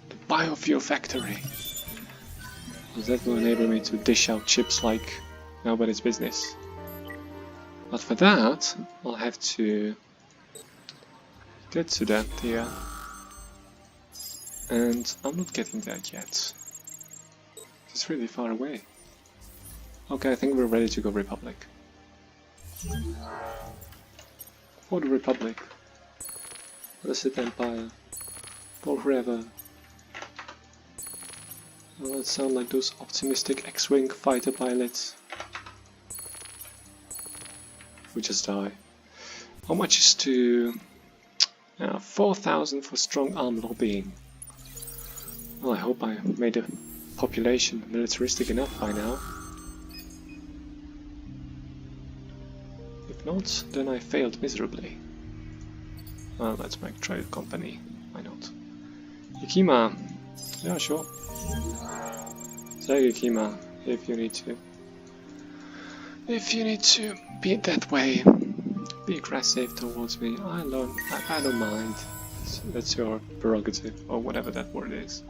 The biofuel factory. Because that will enable me to dish out chips like nobody's business. But for that, I'll have to get to that here. And I'm not getting that yet. It's really far away. Okay, I think we're ready to go Republic. For the Republic. Blessed Empire. For forever. Well, that sound like those optimistic X-Wing fighter pilots. we just die. How much is to... 4,000 for strong arm lobbying. Well, I hope I made the population militaristic enough by now. If not, then I failed miserably. Well, let's make trade company. Why not? Yakima. Yeah, sure. Say Yakima, if you need to. If you need to be that way, be aggressive towards me. I don't mind. That's your prerogative, or whatever that word is.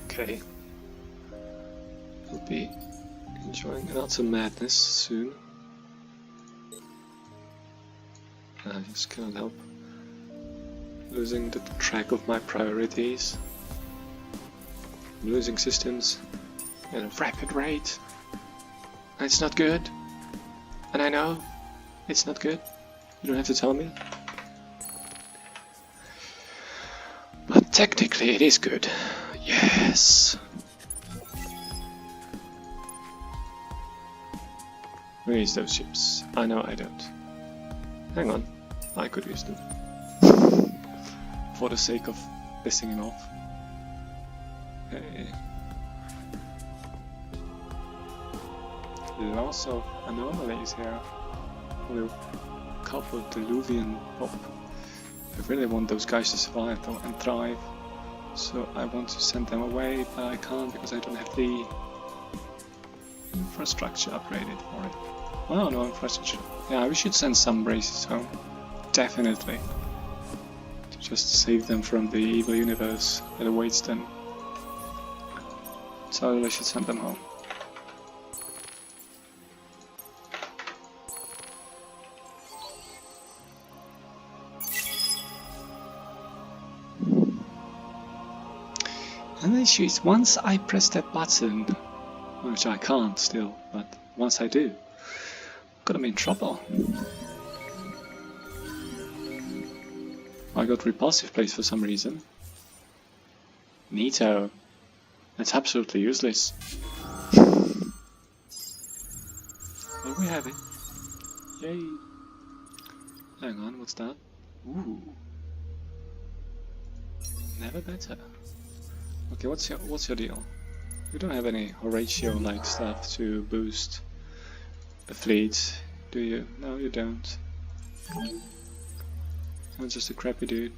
Okay. We'll be enjoying an utter madness soon. I just cannot help losing the track of my priorities. I'm losing systems at a rapid rate. And it's not good. And I know it's not good. You don't have to tell me. But technically it is good. Yes. Where is those ships? I know I don't. Hang on. I could use them. For the sake of pissing him off. Okay. Lots of anomalies here. Only a couple of diluvian pop. I really want those guys to survive though and thrive. So I want to send them away, but I can't because I don't have the infrastructure upgraded for it. Oh no, infrastructure. Yeah, we should send some races home. Definitely. To just save them from the evil universe that awaits them. So I should send them home. And the issue is, once I press that button, which I can't still, but once I do, I'm gonna be in trouble. I got repulsive place for some reason. Neato. That's absolutely useless. But we have it. Yay. Hang on, what's that? Ooh. Never better. Okay, what's your deal? You don't have any Horatio-like stuff to boost the fleet, do you? No, you don't. You're just a crappy dude.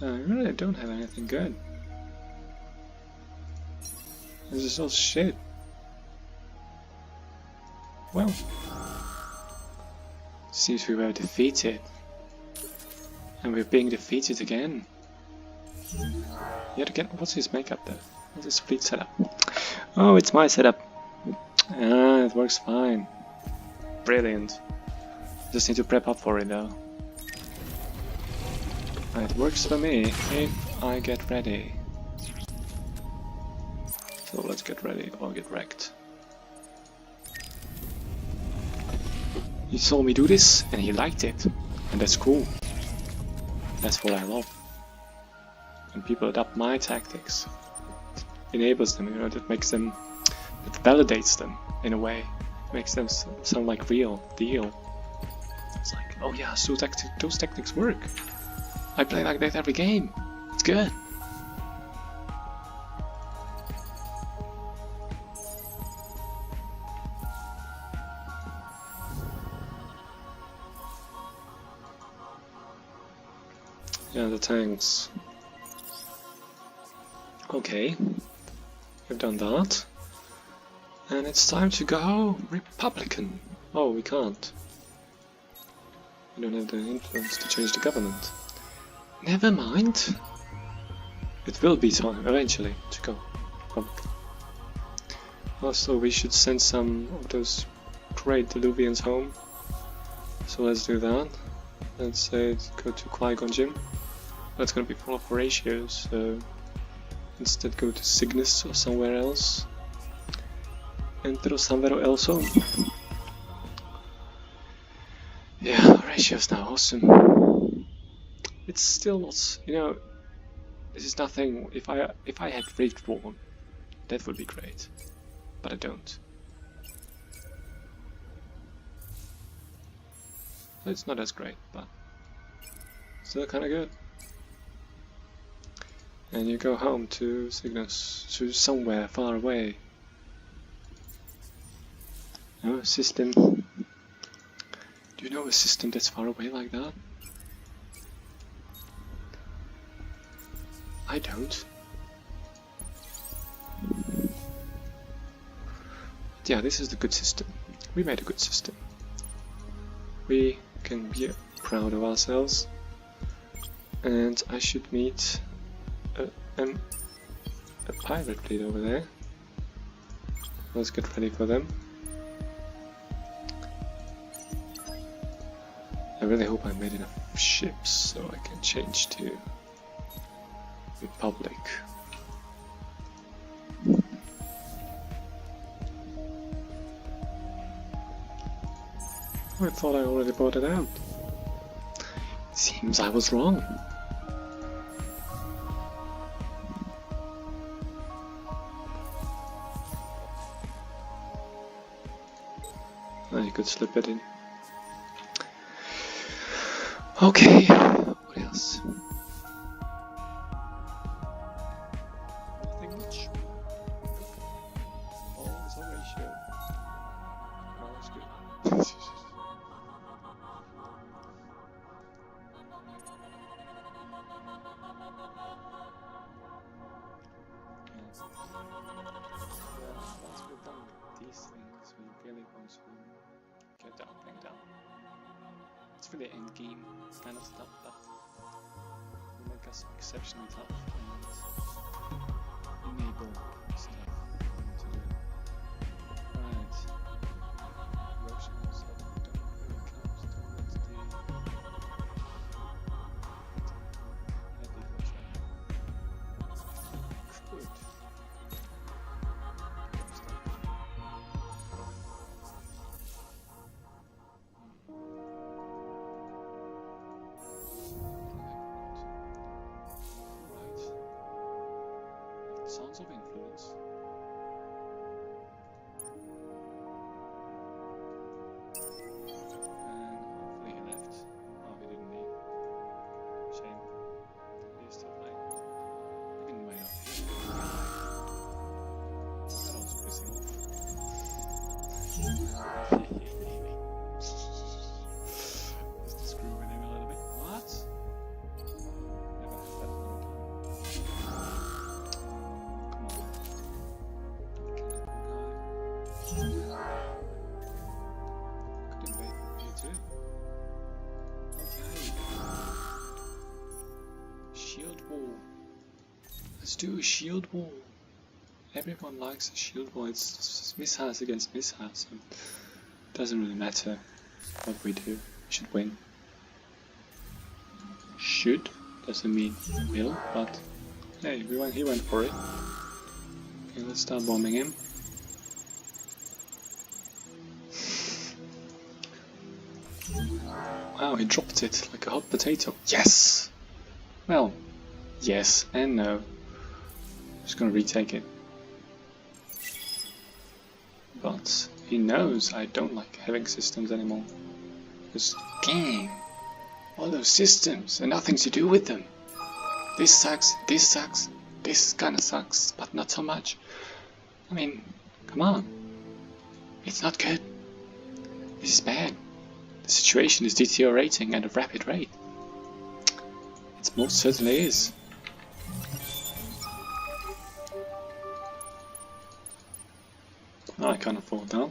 No, you really don't have anything good. This is all shit. Well, seems we were defeated. And we're being defeated again. Yet again, what's his makeup though? What's his fleet setup? Oh, it's my setup. Ah, it works fine. Brilliant. Just need to prep up for it though. It works for me if I get ready. So let's get ready or get wrecked. He saw me do this and he liked it. And that's cool. That's what I love. When people adopt my tactics. It enables them, you know, that makes them, that validates them in a way. Makes them sound like real deal. It's like, oh yeah, so those tactics work. I play like that every game. It's good. Yeah, the tanks. Okay, we've done that. And it's time to go Republican. Oh, we can't. We don't have the influence to change the government. Never mind. It will be time eventually to go Republican. Also, we should send some of those great Diluvians home. So let's do that. Let's say go to Qui-Gon Jinn. That's gonna be full of Horatios, so instead go to Cygnus or somewhere else. Entro somewhere else. Yeah, Horatio's now awesome. It's still not, you know, This is nothing. If I had rigged war, that would be great, but I don't. It's not as great, but still kind of good. And you go home to Cygnus, to somewhere far away. Oh, system. Do you know a system that's far away like that? I don't. But yeah, this is the good system. We made a good system. We can be proud of ourselves. And I should meet a pirate fleet over there. Let's get ready for them. I really hope I made enough ships so I can change to Republic. I thought I already bought it out. Seems I was wrong. Oh, you could slip it in. Okay, what else? Nothing much. Oh, it's Horatio. No, that's good. Once we're done with these things, we really want to get that thing down. It's really end game kind of stuff, but will make us exceptionally tough and enable stuff to do. Right. Erosion stuff don't really count towards the heavy horsepower. Good. Sounds of influence. And hopefully he left. Oh, he didn't leave. Shame. He's still playing. We can wait up here. That also pissing off. Just to screw with him a little bit. What? Never had that long time. Could invade here too. Okay. Shield wall. Let's do a shield wall. Everyone likes a shield wall. It's mishaps against mishaps. So it doesn't really matter what we do. We should win. Should doesn't mean will, but hey, he went for it. Okay, let's start bombing him. Wow, he dropped it like a hot potato. Yes! Well, yes and no. Just gonna retake it. But he knows I don't like having systems anymore. Because, dang, all those systems and nothing to do with them. This sucks, this kinda sucks, but not so much. I mean, come on. It's not good. This is bad. The situation is deteriorating at a rapid rate. It most certainly is. I can't afford that.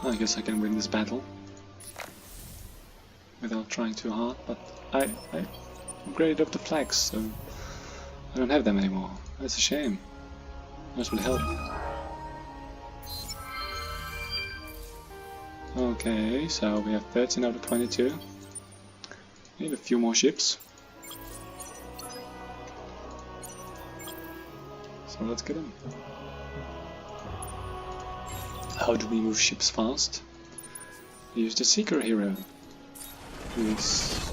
I guess I can win this battle without trying too hard, but I upgraded up the flags, so I don't have them anymore. That's a shame. That would help. Okay, so we have 13 out of 22. Need a few more ships. So let's get in. How do we move ships fast? Use the Seeker hero. Let's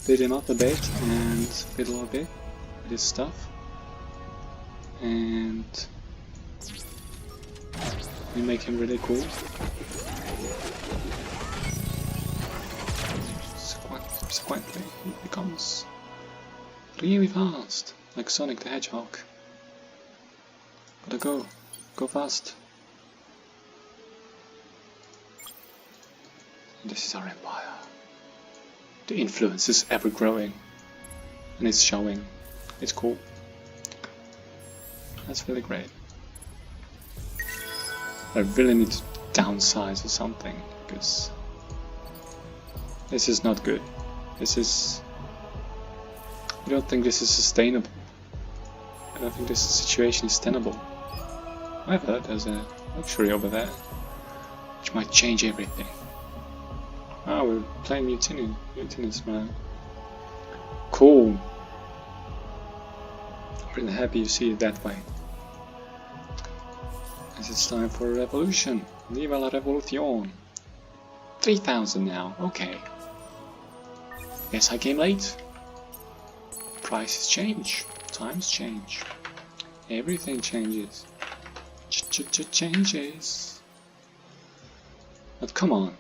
beat him up a bit and fiddle a bit with his stuff. And we make him really cool. Subsequently, he becomes really fast, like Sonic the Hedgehog. Gotta go fast. This is our empire. The influence is ever growing, and it's showing. It's cool. That's really great. I really need to downsize or something, because this is not good. I don't think this is sustainable. I don't think this situation is tenable. However, there's a luxury over there, which might change everything. Oh, we're playing mutinous man. Cool. I'm really happy you see it that way. As it's time for a revolution. Viva la revolution. 3,000 now, okay. Yes, I came late. Prices change. Times change. Everything changes. Changes. But come on.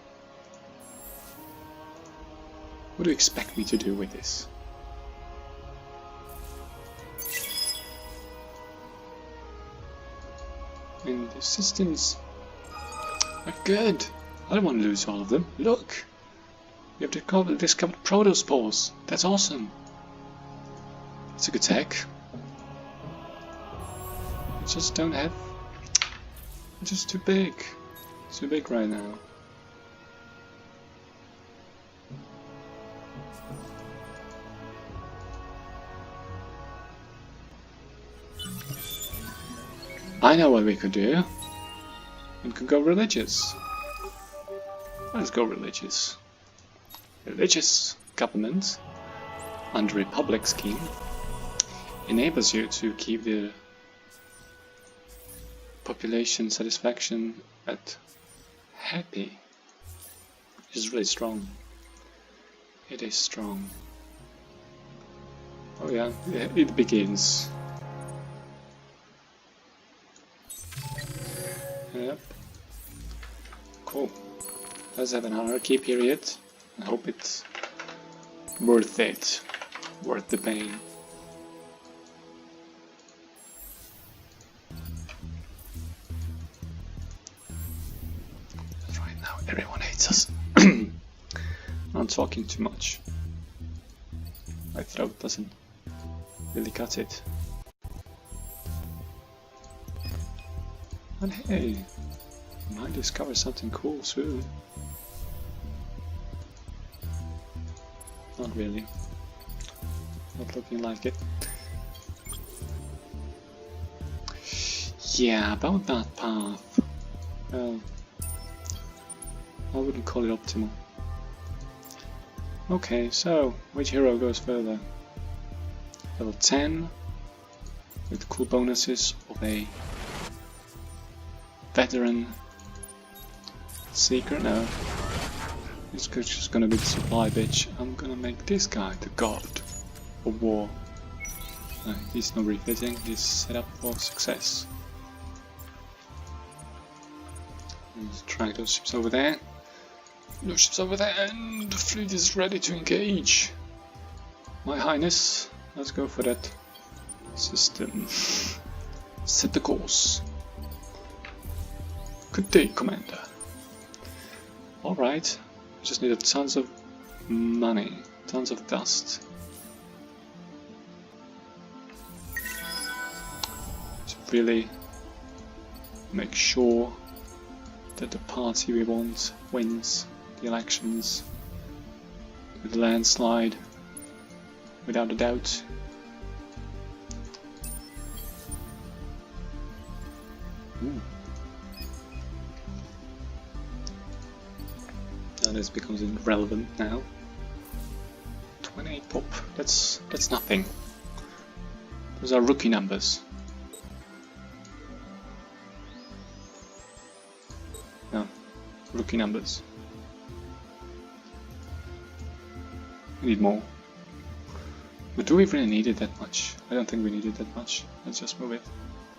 What do you expect me to do with this? And the systems are good. I don't want to lose all of them. Look! We have discovered protospores. That's awesome. It's a good tech. I just don't have... It's just too big. It's too big right now. I know what we could do. We could go religious. Let's go religious. Religious government under Republic scheme enables you to keep the population satisfaction at happy. It's really strong. It is strong. Oh yeah, it begins. Yep. Cool. Let's have an anarchy period. I hope it's worth it. Worth the pain. Right now everyone hates us. I'm talking too much. My throat doesn't really cut it. And hey, I might discover something cool soon. Not really. Not looking like it. Yeah, about that path. Well, I wouldn't call it optimal. Okay, so which hero goes further? Level 10 with cool bonuses of a veteran seeker. No, it's just gonna be the supply bitch. I'm gonna make this guy the god of war. He's not refitting, he's set up for success. Let's drag those ships over there. Those ships over there, and the fleet is ready to engage. My Highness, let's go for that system. Set the course. Good day, Commander. Alright, we just needed tons of money, tons of dust. To really make sure that the party we want wins the elections with a landslide, without a doubt. Ooh. This becomes irrelevant now. 28 pop. That's nothing. Those are rookie numbers. No, rookie numbers. We need more. But do we really need it that much? I don't think we need it that much. Let's just move it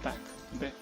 back a bit.